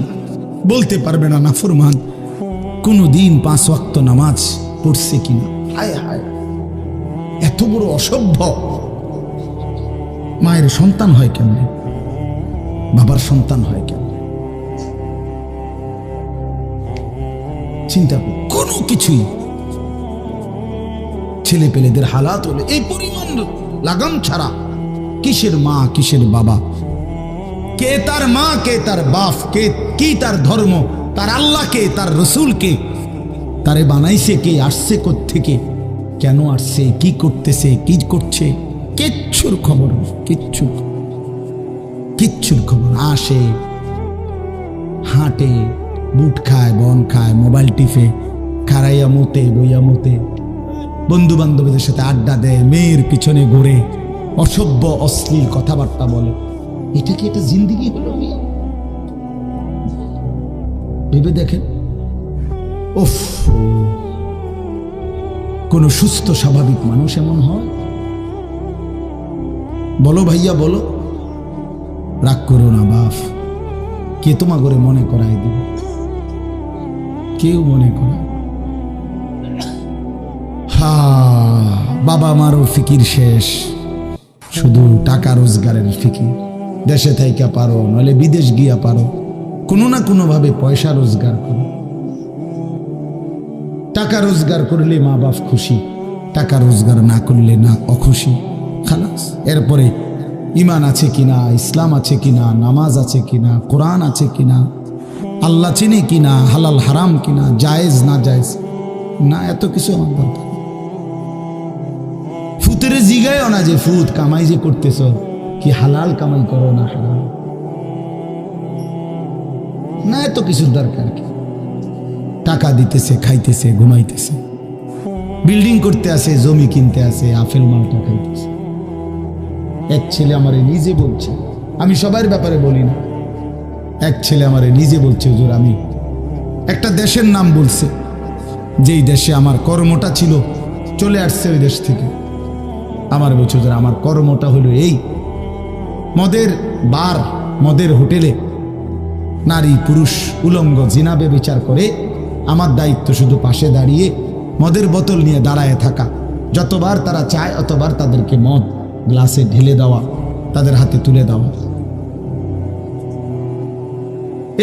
বলতে পারবে না নাফরমান কোনদিন 5 ওয়াক্ত নামাজ পড়ছে কিনা। হায় হায়, এত বড় অসভ্য! মায়ের সন্তান হয় কেমনে? বাবার সন্তান হয় কেমনে? চিন্তা কর, কোনো কিছুই। ছেলে পেলেদের হালাত হলে এই পরিমাণ লাগাম ছাড়া, কিসের মা কিসের বাবা, কে তার মা কে তার বাপ, কে কি তার ধর্ম, তার আল্লাহ কে, তার রসুল কে, তারে বানাইছে কে, আসছে কোত্থেকে, কেন আসছে, কি করতেছে, কি করছে, কিচ্ছু কিচ্ছুর খবর নেই, কিচ্ছুর খবর। আসে, হাঁটে, বুট খায়, বন খায়, মোবাইল টিপে, খাড়াইয়া মতে, বইয়া মতে, বন্ধু বান্ধবীদের সাথে আড্ডা দেয়, মেয়ের পিছনে ঘুরে, অসভ্য অশ্লীল কথাবার্তা বলে। এটা কি এটা জিন্দিগি হলো? ভেবে দেখেন। উফ, কোন সুস্থ স্বাভাবিক মানুষ এমন হয়? বলো ভাইয়া, বলো। রাগ করো না বাপ, কে তোমা করে মনে করাই দিবে? কেউ মনে করা। হা, বাবা মারও ফিকির শেষ, শুধু টাকা রোজগারের ফিকির। দেশে থাইকা পারো, নইলে বিদেশ গিয়া পারো, কোনো না কোনো ভাবে পয়সা রোজগার করো। টাকা রোজগার করলে মা বাপ খুশি, টাকা রোজগার না করলে না অখুশি। খালাস। এরপরে ইমান আছে কিনা, ইসলাম আছে কিনা, নামাজ আছে কিনা, কোরআন আছে কিনা, আল্লাহ চিনে কিনা, হালাল হারাম কিনা, জায়েজ না জায়েজ না, এত কিছু আমার দরকার। ফুতের জিগায় না যে ফুত কামাই যে করতেছ, কি হালাল কামাই করো না হারাম না, এত কিছুর দরকার কি? টাকা দিতেছে, খাইতেছে, ঘুমাইতেছে, বিল্ডিং করতে আসে, জমি কিনতে আসে, আপেল মালটা খাইতেছে। এক ছেলে আমারে নিজে বলছে, আমি সবার ব্যাপারে বলি না, এক ছেলে আমারে নিজে বলছে, হুজুর আমি একটা দেশের নাম বলছে, যেই দেশে আমার কর্মটা ছিল, চলে আসছে ওই দেশ থেকে। আমার বলছে, হুজুর আমার কর্মটা হলো এই, মদের বার, মদের হোটেলে নারী পুরুষ উলঙ্গ জিনাবে বিচার করে, আমার দায়িত্ব শুধু পাশে দাঁড়িয়ে মদের বোতল নিয়ে দাঁড়ায় থাকা, যতবার তারা চায় অতবার তাদেরকে মদ গ্লাসে ঢেলে দেওয়া, তাদের হাতে তুলে দেওয়া।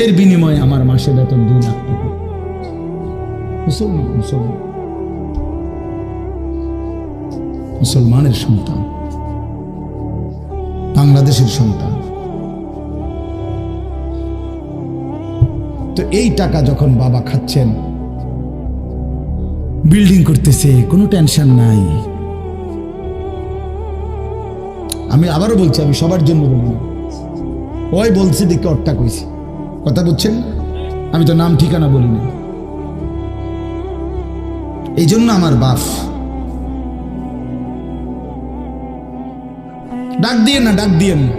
এর বিনিময়ে আমার মাসে বেতন 2 লাখ টাকা। মুসলমানের সন্তান, বাংলাদেশের সন্তান। তো এই টাকা যখন বাবা খাচ্ছেন, বিল্ডিং করতেছে, কোনো টেনশন নাই। আমি আবারও বলছি, আমি সবার জন্য বলি না, ওই বলছি দেখে অট্টা কইছি, কথা বুঝছেন? আমি তো নাম ঠিকানা বলি না। এই জন্য আমার বাপ, ডাক দিয়েন না, ডাক দিয়েন না,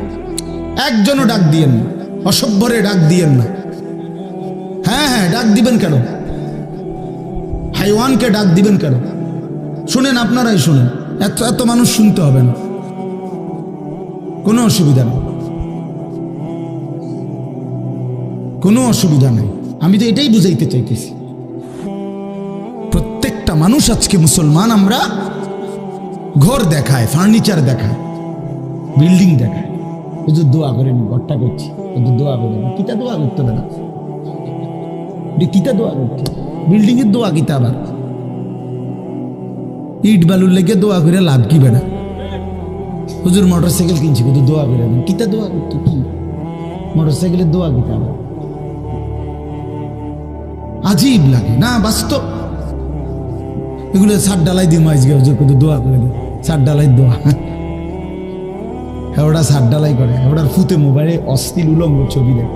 একজনও ডাক দিয়েন না, অসভ্যরে ডাক দিয়েন না। হ্যাঁ হ্যাঁ, ডাক দিবেন কেন? হাইওয়ানকে ডাক দিবেন কেন? শুনেন, আপনারাই শুনেন, এত মানুষ শুনতে হবে না, কোনো অসুবিধা নেই, কোনো অসুবিধা নেই। আমি তো এটাই বুঝাইতে চাইতেছি, প্রত্যেকটা মানুষ আজকে মুসলমান। আমরা ঘর দেখায়, ফার্নিচার দেখায়, বিল্ডিং দেখায়, হুজুর দোয়া করেন, ঘরটা করছি, হুজুর দোয়া করেন। কিতা দোয়া করতে হবে না, কিতা দোয়া করতে, বিল্ডিং এর দোয়া কিতা? আবার ইট বালুর লেগে দোয়া করে লাভ কি বেড়া? হুজুর মোটরসাইকেল কিনছি, হুজুর দোয়া করে দেন। কিতা দোয়া করতে? কি মোটরসাইকেলের দোয়া কিতা? আবার আজীব লাগে না? বাস্তব এগুলো ছাদ ডালাই দিয়ে মাইজ গে, হুজুর কত দোয়া করে দেন, ছাদ ডালাই দোয়া। হ্যাঁ, ওটা ছাদ ডালাই করে, ওটার ফুতে মোবাইলে অশ্লীল উলঙ্গ ছবি দেয়।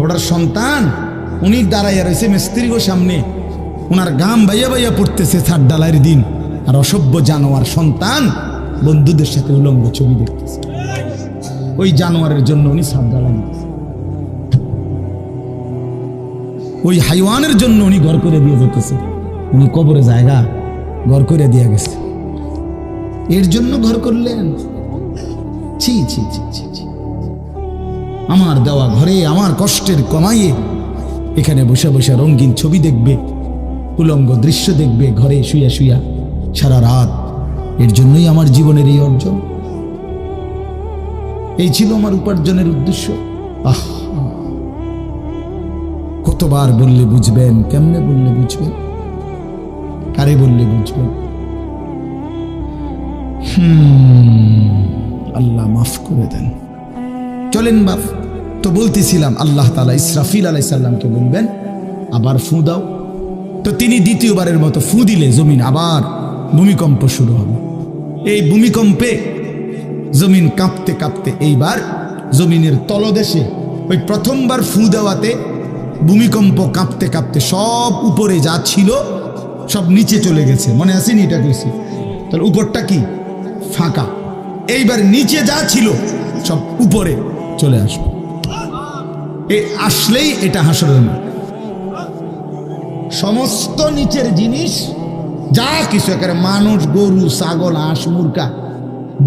ওটার সন্তান উনি দাঁড়াইয়া রয়েছে মিস্ত্রির সামনে, ওনার গাম বাইয়া বাইয়া পড়তেছে ছাদ ডালাইয়ের দিন, আর অসভ্য জানোয়ার সন্তান বন্ধুদের সাথে উলঙ্গ ছবি দেখতেছে। ওই জানোয়ারের জন্য উনি ছাদ ডালাই দিতেছে, ওই হাইওয়ানের জন্য উনি ঘর করে দিয়ে যেতেছে। উনি কবরে জায়গা ঘর করে দিয়ে গেছে, এর জন্য ঘর করলেন? ছি ছি ছি ছি ছি। আমার দেওয়া ঘরে আমার কষ্টের কমাইয়ে এখানে বসে বসে রঙিন ছবি দেখবে, উলঙ্গ দৃশ্য দেখবে ঘরে শুয়া শুয়া সারা রাত। এর জন্যই আমার জীবনের এই অর্জন, এই ছিল আমার উপার্জনের উদ্দেশ্য। আহ, কতবার বললে বুঝবেন? কেমনে বললে বুঝবেন? কারে বললে বুঝবেন? আল্লাহ মাফ করে দেন। চলেন বাপ, তো বলতেছিলাম আল্লাহ তাআলা ইসরাফিল আলাইহিস সালামকে বলবেন আবার ফু দাও। তো তিনি দ্বিতীয়বারের মতো ফু দিলে জমিন আবার ভূমিকম্প শুরু হবে। এই ভূমিকম্পে জমিন কাঁপতে কাঁপতে এইবার জমিনের তলদেশে ওই প্রথমবার ফু দেওয়াতে ভূমিকম্প কাঁপতে কাঁপতে সব উপরে যা ছিল সব নিচে চলে গেছে। মনে আসেনি এটা কইছি? তাহলে উপরটা কি? ফাঁকা। এইবার নিচে যা ছিল সব উপরে চলে আসবে। এই আসলেই এটা হাসরের মাঠ। সমস্ত নিচের জিনিস যা কিছু, একেবারে মানুষ, গরু, ছাগল, হাঁস, মুরগা,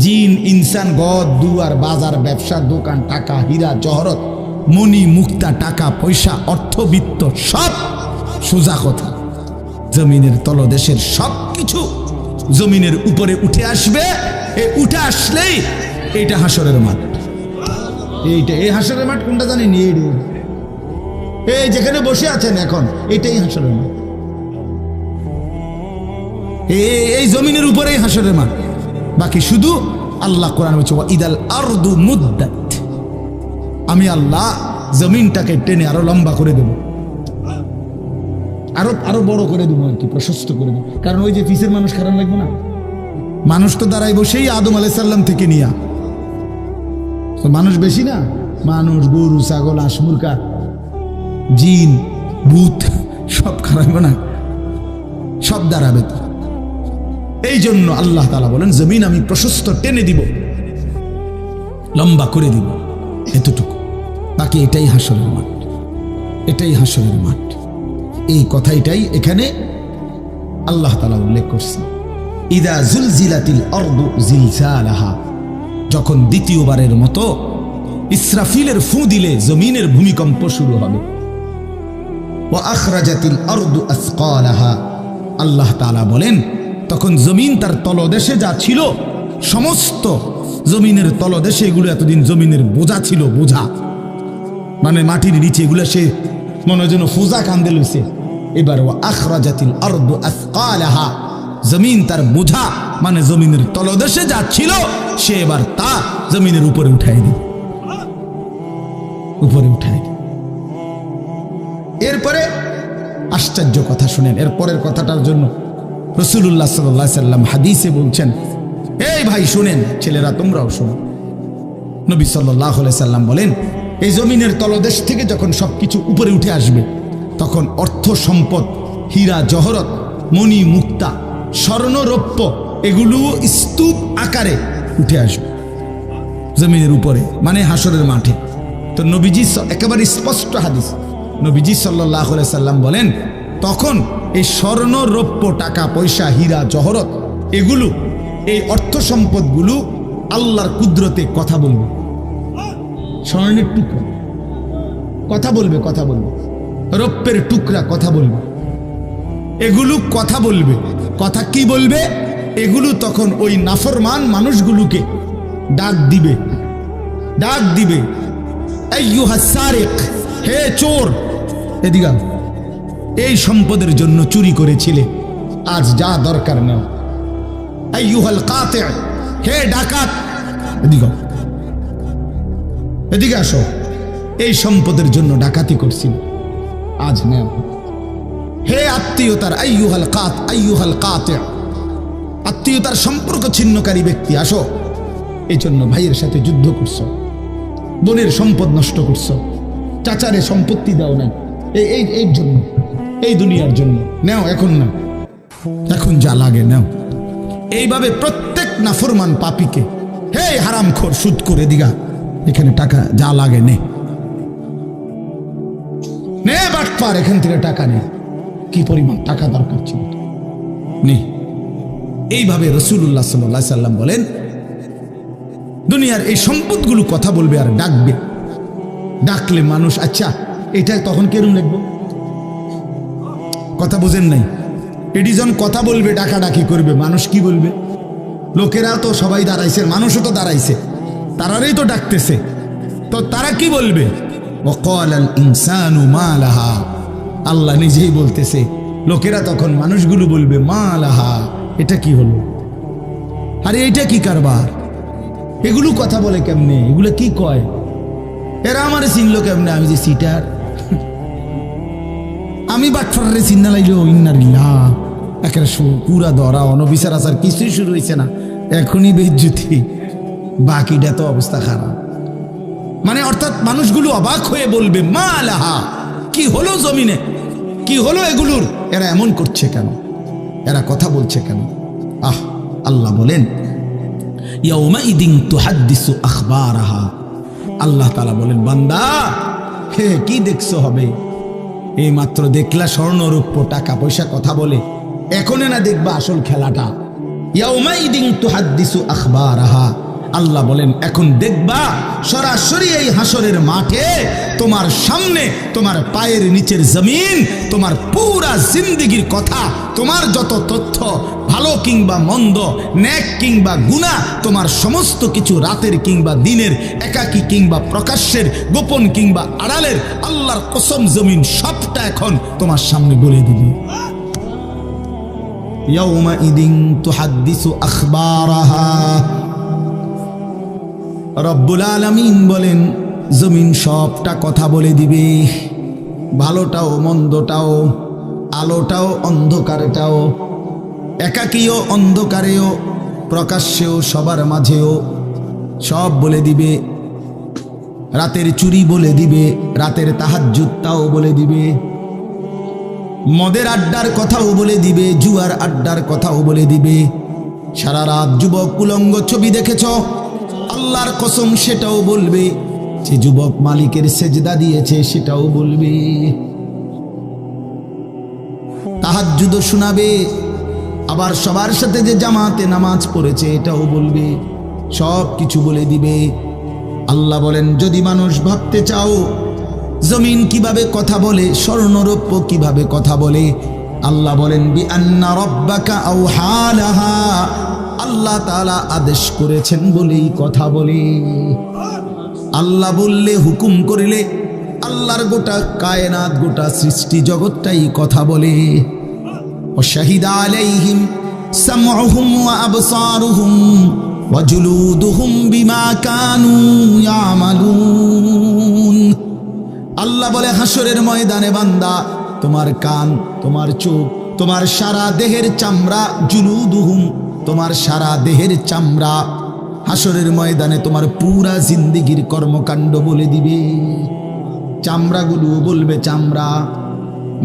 জিন, ইনসান, গদ, দুয়ার, বাজার, ব্যবসা, দোকান, টাকা, হীরা, জহরত, মণি, মুক্তা, টাকা পয়সা, অর্থবিত্ত, সব সোজা কথা জমিনের তলদেশের সব কিছু জমিনের উপরে উঠে আসবে। এই উঠে আসলেই এইটা হাসরের মাঠ। এইটা, এই হাসরের মাঠ কোনটা জানেন? এই যেখানে বসে আছেন এখন, এটাই হাসরের মাঠ। এই জমিনের উপরেই হাসরের মাঠ। বাকি শুধু আল্লাহ কোরআন বলছে ইদাল আরদু মুদ্দাত, আমি আল্লাহ জমিনটাকে টেনে আরো লম্বা করে দেব, আরো বড় করে দেবো, আর কি প্রশস্ত করে দেবো। কারণ ওই যে পিসের মানুষ খারাপ লাগবে না? মানুষ তো দাঁড়াই বসেই আদম আলাইহিস সালাম থেকে নিয়া, মানুষ বেশি না? মানুষ, গরু, ছাগল, হাঁস, মুরগা, জিন, ভূত সব খারাপ না? সব দাঁড়াবে তো। এই জন্য আল্লাহ তাআলা বলেন জমিন আমি প্রশস্ত টেনে দিব, লম্বা করে দিব, এতটুকু। বাকি এটাই হাসরের মাঠ, এটাই হাসরের মাঠ। এই কথাটাই এখানে আল্লাহ তাআলা উল্লেখ করছে। ইদা জুলজিলাতিল আরদু জিলজালাহা, যখন দ্বিতীয়বারের মতো ইসরাফিলের ফু দিলে জমিনের ভূমিকম্প শুরু হবে। ওয়া আখরাজাতিল আরদু আসকালাহা, আল্লাহ তাআলা বলেন তখন জমিন তার তলদেশে যা ছিল সমস্ত জমিনের তলদেশে, এগুলো এতদিন জমিনের বোঝা ছিল, বোঝা মানে মাটির নিচে, এগুলো সে মনে যেন ফোজা কান্দে লইছে। এবার ওয়া আখরাজাতিল আরদু আসকালাহা, জমিন তার বোঝা মানে জমিনের তলদেশে যা ছিল সে এবার তা জমিনের উপরে উঠাই দিল, উপরে উঠাই দিল। এরপরে আশ্চর্য কথা শুনেন, এরপরের কথাটার জন্য রাসূলুল্লাহ সাল্লাল্লাহু আলাইহি সাল্লাম হাদিসে বলছেন, এই ভাই শুনেন, ছেলেরা তোমরাও শোনো। নবী সাল্লাল্লাহু আলাইহি সাল্লাম বলেন এই জমিনের তলদেশ থেকে যখন সবকিছু উপরে উঠে আসবে তখন অর্থ সম্পদ, হীরা জহরত, মণি মুক্তা, স্বর্ণ রৌপ্য এগুলো স্তূপ আকারে উঠে আসবে জমিনের উপরে, মানে হাসরের মাঠে। তো নবীজি একেবারে স্পষ্ট হাদিস, নবীজি সাল্লাল্লাহু আলাইহি সাল্লাম বলেন তখন এই স্বর্ণ রৌপ্য, টাকা পয়সা, হীরা জহরত এগুলো, এই অর্থ সম্পদগুলো আল্লাহর কুদরতে কথা বলবে। স্বর্ণের টুকরা কথা বলবে, কথা বলবে, রৌপ্যের টুকরা কথা বলবে, এগুলো কথা বলবে। কথা কি বলবে? এগুলো তখন ওই নাফরমান মানুষগুলোকে ডাক দিবে, ডাক দিবে, আইয়ুহাস সারিক, হে চোর, এদিকে আও, এই সম্পদের জন্য চুরি করেছিলে, আজ যা দরকার নাও। আইয়ুহাল কাতি', হে ডাকাত, এদিকে আও, এদিকে আসো, এই সম্পদের জন্য ডাকাতি করছিল, আজ নাও। হে আত্মীয়তার, আইয়ুহাল কাতি', আত্মীয়তার সম্পর্ক ছিন্নকারী ব্যক্তি, আসো। এই জন্য ভাইয়ের সাথে যুদ্ধ করছো, বোনের সম্পদ নষ্ট করছো, চাচারে সম্পত্তি দাও নাই, এই জন্য, এই দুনিয়ার জন্য নাও, এখন না, এখন যা লাগে নাও। এইভাবে প্রত্যেক নাফরমান পাপীকে, হে হারামখোর, সুদ করে দিগা, এখানে টাকা যা লাগে নে, নে বাটপার, এখান থেকে টাকা নে, কি পরিমাণ টাকা দরকার ছিল নে। এইভাবে রাসূলুল্লাহ সাল্লাল্লাহু আলাইহি সাল্লাম বলেন দুনিয়ার এই সম্পদগুলো কথা বলবে আর ডাকবে। ডাকলে মানুষ, আচ্ছা এটা তখন কেরম লিখবো? কথা বোঝেন নাই? এডিজন কথা বলবে, ডাকাডাকি করবে, মানুষ কি বলবে? লোকেরা তো সবাই দাঁড়াইছে, মানুষও তো দাঁড়াইছে, তারারই তো ডাকতেছে, তো তারা কি বলবে? ওয়াকালাল ইনসানু মা লাহা, আল্লাহ নিজেই বলতেছে, লোকেরা তখন মানুষগুলো বলবে মা লাহা, এটা কি হলো? আরে এটা কি কারবার? এগুলো কথা বলে কেমনে? এগুলো কি কয়? এরা আমারে চিনলো কেমনে? আমি যে সিটার, আমি বাটফারে চিন্না লাইলো, ইন্নারিল্লাহ, একেবারে পুরা ধরা, অনবিচার আচার কিছুই শুরু হয়েছে না, এখনই বেজ্জুতি, বাকিটা তো অবস্থা খারাপ। মানে অর্থাৎ মানুষগুলো অবাক হয়ে বলবে মা লাহা, কি হলো জমিনে, কি হলো এগুলোর, এরা এমন করছে কেন, এরা কথা বলছে কেন। আল্লাহ বলেন ইয়াউমাইদিন তুহাদ্দিসু আখবারাহা, আল্লাহ তাআলা বলেন বান্দা হে কি দেখছো হবে, এই মাত্র দেখলা স্বর্ণ রূপ্য টাকা পয়সা কথা বলে, এখন না দেখবা আসল খেলাটা। ইয়াউমাইদিন তুহাদ্দিসু আখবারাহা, আল্লাহ বলেন এখন দেখবা সরাসরি এই হাসরের মাঠে তোমার সামনে তোমার পায়ের নিচের জমিন তোমার পুরা জিন্দেগির কথা, তোমার যত তথ্য ভালো কিংবা মন্দ, নেক কিংবা গুনাহ, তোমার সমস্ত কিছু রাতের কিংবা দিনের, একাকী কিংবা প্রকাশ্যের, গোপন কিংবা আড়ালের, আল্লাহর কসম জমিন সবটা এখন তোমার সামনে বলে দিবে। ইয়াউমাইদিন তুহাদ্দিসু আখবারাহা, রব্বুল আলামিন বলেন জমিন সবটা কথা বলে দিবে, ভালোটাও মন্দটাও, আলোটাও অন্ধকারটাও, একাকীয় অন্ধকারেও প্রকাশ্যেও সবার মাঝেও সব বলে দিবে। রাতের চুরি বলে দিবে, রাতের তাহাজ্জুদটাও বলে দিবে, মদের আড্ডার কথাও বলে দিবে, জুয়ার আড্ডার কথাও বলে দিবে। সারা রাত যুবক উলঙ্গ ছবি দেখেছ, আল্লাহর কসম সেটাও বলবে। যে যুবক মালিকের সেজদা দিয়েছে সেটাও বলবে। তাহাজ্জুদ শোনাবে, আবার সবার সাথে যে জামাতে নামাজ পড়েছে এটাও বলবে, সব কিছু বলে দিবে। আল্লাহ বলেন যদি মানুষ ভাবতে চাও জমিন কিভাবে কথা বলে, স্বর্ণরৌপ্য কিভাবে কথা বলে, আল্লাহ বলেন বিআন্না রাব্বাকা আওহা লাহা, আল্লাহ তাআলা আদেশ করেছেন বলেই কথা বলে। আল্লাহ বললে, হুকুম করিলে আল্লাহর গোটা কায়নাত, গোটা সৃষ্টি জগৎটাই কথা বলে। ওয়াশাহিদা আলাইহিম সামউহুম ওয়া আবসারুহুম ওয়া জুলুদুহুম বিমা কানু ইয়ামালুন। আল্লাহ বলে হাসরের ময়দানে বান্দা তোমার কান, তোমার চোখ, তোমার সারা দেহের চামড়া, জুলুদুহুম তোমার সারা দেহের চামড়া, হাসরের ময়দানে তোমার পুরা জিন্দেগির কর্মকাণ্ড বলে দিবে। চামড়াগুলো বলবে, চামড়া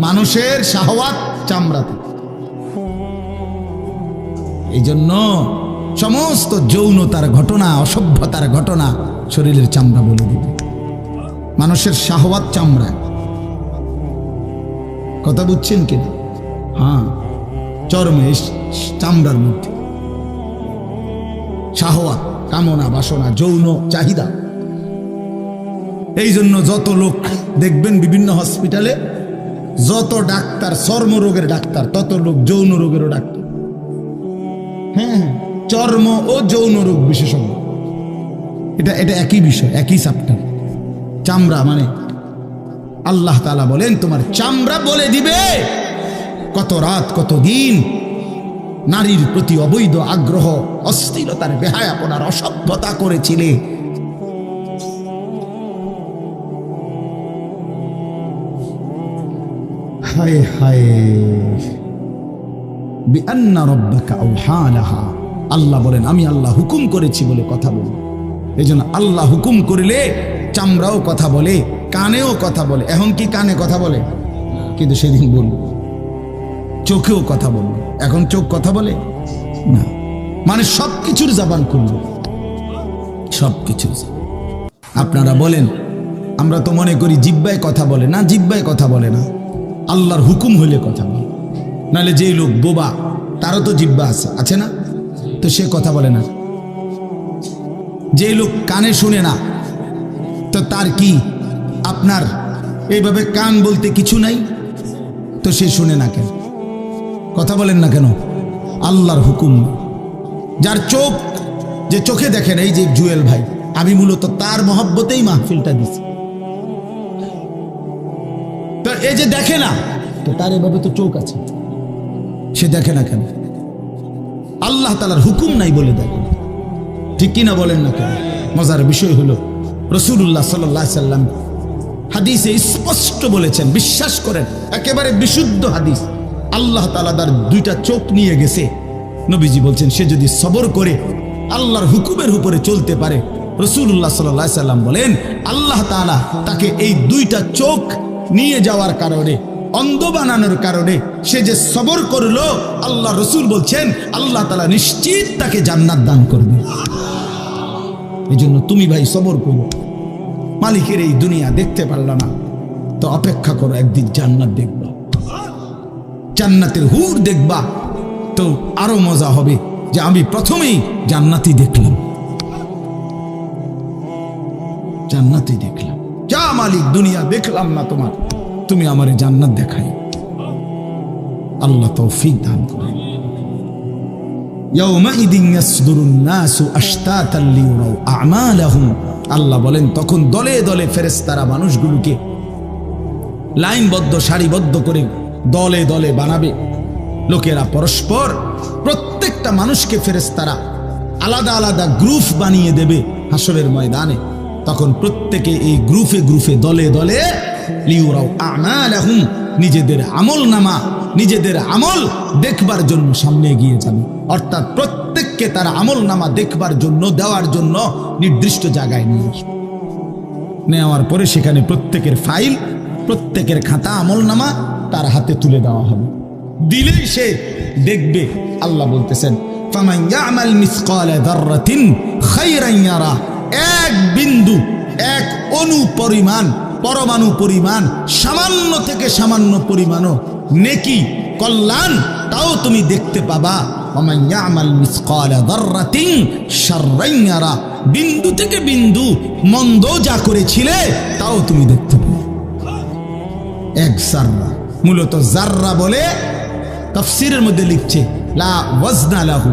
মানুষের শাহওয়াত চামড়াতে। এই জন্য সমস্ত যৌনতার ঘটনা, অসভ্যতার ঘটনা শরীরের চামড়া বলে দিবে। মানুষের শাহওয়াত চামড়া, কথা বুঝছেন কিনা? হ্যাঁ, চর্মে চামড়ার মধ্যে শাহওয়াত, কামনা বাসনা, যৌন চাহিদা। এই জন্য যত লোক দেখবেন বিভিন্ন হসপিটালে, যত ডাক্তার চর্মরোগের ডাক্তার, তত লোক যৌন রোগেরও ডাক্তার। হ্যাঁ, চর্ম ও যৌন রোগ বিশেষজ্ঞ, এটা একই বিষয়, একই চ্যাপ্টার। চামড়া মানে আল্লাহ তাআলা বলেন তোমার চামড়া বলে দিবে কত রাত কত দিন নারীর প্রতি অবৈধ আগ্রহ, অস্থিরতার, বেহায়াপনার, অসভ্যতা করেছিলে। হায় হায়, বিআন্না রাব্বাকা আওহা লাহা, আল্লাহ বলেন আমি আল্লাহ হুকুম করেছি বলে কথা বলি। এই জন্য আল্লাহ হুকুম করিলে চামড়াও কথা বলে, কানেও কথা বলে। এখন কি কানে কথা বলে? কিন্তু সেদিন বলল চোখেও কথা বলল। এখন চোখ কথা বলে না, মানে সবকিছুর জবান খুলল, সবকিছু। আপনারা বলেন আমরা তো মনে করি জিহ্বায় কথা বলে না, জিহ্বায় কথা বলে না, আল্লাহর হুকুম হইলে কথা বলে। নাহলে যেই লোক বোবা তারও তো জিহ্বা আছে না, তো সে কথা বলে না। যে লোক কানে শুনে না, তো তার কি আপনার এইভাবে কান বলতে কিছু নাই, তো সে শুনে না কেন, কথা বলেন না কেন? আল্লাহর হুকুম। যার চোখ, যে চোখে দেখেন, এই যে জুয়েল ভাই, আমি মূলত তার মহব্বতেই মাহফিলটা দিছি। তো এই যে দেখে না, তো তার এভাবে তো চোখ আছে, সে দেখে না কেন? আল্লাহ তাআলার হুকুম নাই বলে দেখে, ঠিক কিনা বলেন না কেন? মজার বিষয় হলো রাসূলুল্লাহ সাল্লাল্লাহু আলাইহি সাল্লাম হাদিসে স্পষ্ট বলেছেন, বিশ্বাস করেন, একেবারে বিশুদ্ধ হাদিস। আল্লাহ তাআলা তার দুইটা চোখ নিয়ে গেছে, নবীজি বলছেন সে যদি সবর করে আল্লাহর হুকুমের উপরে চলতে পারে, রাসূলুল্লাহ সাল্লাল্লাহু আলাইহি সাল্লাম বলেন আল্লাহ তাআলা তাকে এই দুইটা চোখ নিয়ে যাওয়ার কারণে, অন্ধ বানানোর কারণে সে যে সবর করলো, আল্লাহ রসুল বলছেন আল্লাহ তাআলা নিশ্চিত তাকে জান্নাত দান করবে। এই জন্য তুমি ভাই সবর করো। মালিকের এই দুনিয়া দেখতে পারল না তো অপেক্ষা করো, একদিন জান্নাত দেখবা, জান্নাতের হুর দেখবা, তো আরো মজা হবে যে আমি প্রথমেই জান্নাতই দেখলাম, জান্নাতই দেখলাম। যা মালিক দুনিয়া দেখলাম না তোমার, তুমি আমারে জান্নাত দেখাই। আল্লাহ তৌফিক দান করেন। ইয়াউমাইদিন ইয়াসদুরুন নাসু আশতাতান লিয়ারাউ আ'মালাহুম, আল্লাহ বলেন তখন দলে দলে ফেরেশতারা মানুষগুলোকে লাইনবদ্ধ সারিবদ্ধ করে দলে দলে বানাবে। লোকেরা পরস্পর, প্রত্যেকটা মানুষকে ফেরেশতারা আলাদা আলাদা গ্রুপ বানিয়ে দেবে হাসরের ময়দানে। তখন প্রত্যেকে এই গ্রুপে গ্রুপে দলে দলে লিউরাউ আমালাহুম, নিজেদের আমল নামা, নিজেদের আমল দেখবার জন্য সামনে এগিয়ে যাবে। অর্থাৎ প্রত্যেককে তার আমল নামা দেখবার জন্য, দেওয়ার জন্য নির্দিষ্ট জায়গায় নিয়ে আসবে। নেওয়ার পরে সেখানে প্রত্যেকের ফাইল, প্রত্যেকের খাতা আমল নামা তার হাতে তুলে দেওয়া হবে। দিলেই সে দেখবে। আল্লাহ বলতেছেন ফামান ইয়ামাল মিসকালা যাররাতিন খায়রান ইয়ারা, এক বিন্দু, এক অণু পরিমাণ, পরমাণু পরিমাণ, সামান্য থেকে সামান্য পরিমাণও নেকি, কল্যাণ, তাও তুমি দেখতে পাবা। ওমান ইয়ামাল মিসকালা যাররাতিন শাররান ইয়ারা, বিন্দু থেকে বিন্দু মন্দ যা করেছিলে তাও তুমি দেখতে পাবে। এক জাররা, মূলত জাররা বলে তাফসীরের মধ্যে লিখছে লা ওয়াজনা লাহু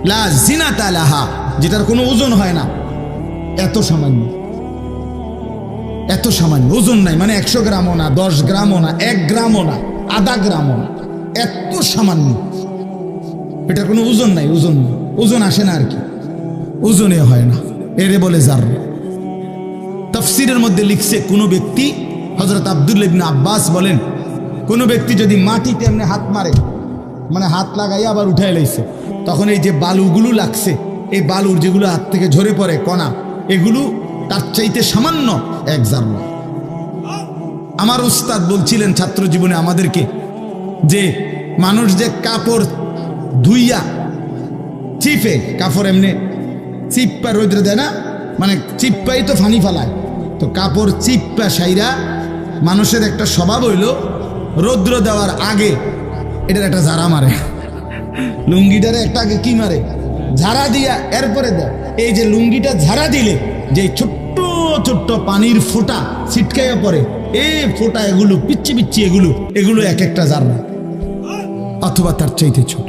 লা জিনাতা লাহা, যেটার কোনো ওজন হয় না, এত সামান্য, এত সামান্য, ওজন নাই, মানে 100 গ্রামও না, 10 গ্রামও না, 1 গ্রামও না, আধা গ্রামও না, এত সামান্য, এটার কোনো ওজন নাই, ওজন নেই, ওজন আসে না আর কি, ওজনে হয় না, এরে বলে জাররা। তাফসীরের মধ্যে লিখছে কোন ব্যক্তি, হযরত আব্দুল্লাহ ইবনে আব্বাস বলেন, কোন ব্যক্তি যদি মাটিতে এমনি হাত মারে, মানে হাত লাগাইয়া আবার উঠাই লাইছে, তখন এই যে বালুগুলো লাগছে, এই বালুর যেগুলো হাত থেকে ঝরে পড়ে কণা, এগুলো তার চাইতে সামান্য এক জাররা। আমার উস্তাদ বলছিলেন ছাত্র জীবনে আমাদেরকে যে মানুষ যে কাপড় ধুইয়া চিপে, কাপড় এমনি চিপ্পা রোদ্রে দেয় না, মানে চিপ্পাই তো ফানি ফালায়, তো কাপড় চিপ্পা সাইরা মানুষের একটা স্বভাব হইল রৌদ্র দেওয়ার আগে এটার একটা ঝাড়া মারে, লুঙ্গিটারে একটা আগে কি মারে, ঝাড়া দিয়া এরপরে দেয়। এই যে লুঙ্গিটা ঝাড়া দিলে যে ছোট্ট ছোট্ট পানির ফোঁটা ছিটকাইয়া পড়ে, এই ফোঁটা এগুলো পিচ্ছি পিচ্ছি, এগুলো এক একটা জাররা, অথবা তার চাইতে ছোট,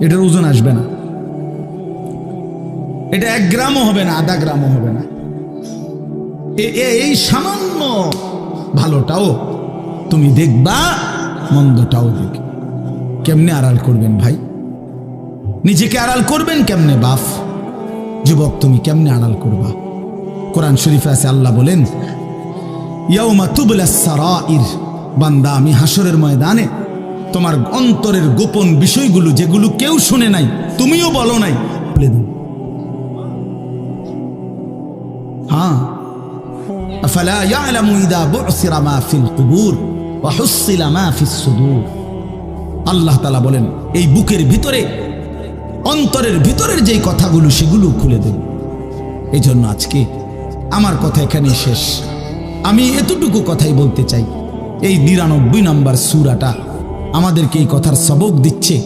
এটার ওজন আসবে না, এটা 1 গ্রামও হবে না, আধা গ্রামও হবে না। এই সামান্য ভালোটাও তুমি দেখবা, মন্দটাও দেখবে। কেমনে আড়াল করবেন ভাই? নিজেকে আড়াল করবেন কেমনে বাপ? যুবক তুমি কেমনে আড়াল করবা? কোরআন শরীফে আছে, আল্লাহ বলেন ইয়াউমা তুবলাস সারাইর, বান্দা আমি হাসরের ময়দানে তোমার অন্তরের গোপন বিষয়গুলো, যেগুলো কেউ শুনে নাই, তুমিও বলো নাই, বলে দেব। হ্যাঁ, আফালা ইয়ালামু ইযা বু'সিরা মা ফিল কুবুর ওয়া হুসিলা মা ফিস সুদূর। আল্লাহ তাআলা বলেন এই বুকের ভিতরে, অন্তরের ভিতরের যেই কথাগুলো, সেগুলো খুলে দেব। এই জন্য আজকে আমার কথা এখানেই শেষ। আমি এতটুকু কথাই বলতে চাই, এই 99 নম্বর সূরাটা আমাদেরকে এই কথার সবক দিচ্ছে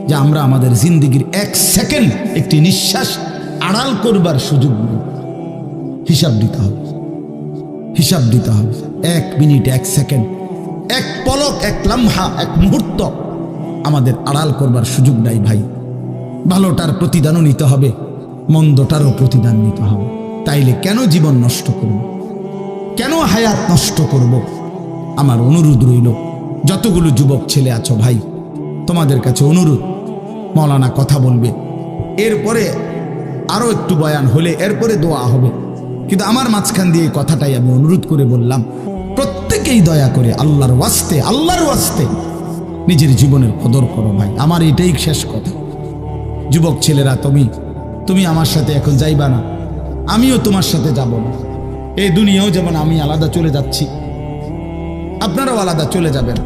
যে আমরা আমাদের জিন্দেগির 1 সেকেন্ড, একটি নিঃশ্বাস আড়াল করবার সুযোগ নেই। হিসাব দিতে হবে, হিসাব দিতে হবে। 1 মিনিট, 1 সেকেন্ড, 1 পলক, 1 লম্হা, 1 মুহূর্ত আমাদের আড়াল করবার সুযোগ নাই ভাই। ভালোটার প্রতিদানও নিতে হবে, মন্দটারও প্রতিদান নিতে হবে। তাইলে কেন জীবন নষ্ট করব? কেন হায়াত নষ্ট করব? আমার অনুরোধ রইল, যতগুলো যুবক ছেলে আছো ভাই, তোমাদের কাছে অনুরোধ, মৌলানা কথা বলবে, এরপরে আরো একটু বয়ান হলে এরপরে দোয়া হবে, কিন্তু আমার মাঝখান দিয়ে এই কথাটাই আমি অনুরোধ করে বললাম, প্রত্যেকেই দয়া করে আল্লাহর ওয়াস্তে, আল্লাহর ওয়াস্তে নিজের জীবনের কদর করো ভাই। আমার এটাই শেষ কথা। যুবক ছেলেরা, তুমি আমার সাথে এখন যাইবা না, আমিও তোমার সাথে যাব না। এই দুনিয়াও যেমন আমি আলাদা চলে যাচ্ছি, আপনারাও আলাদা চলে যাবেন।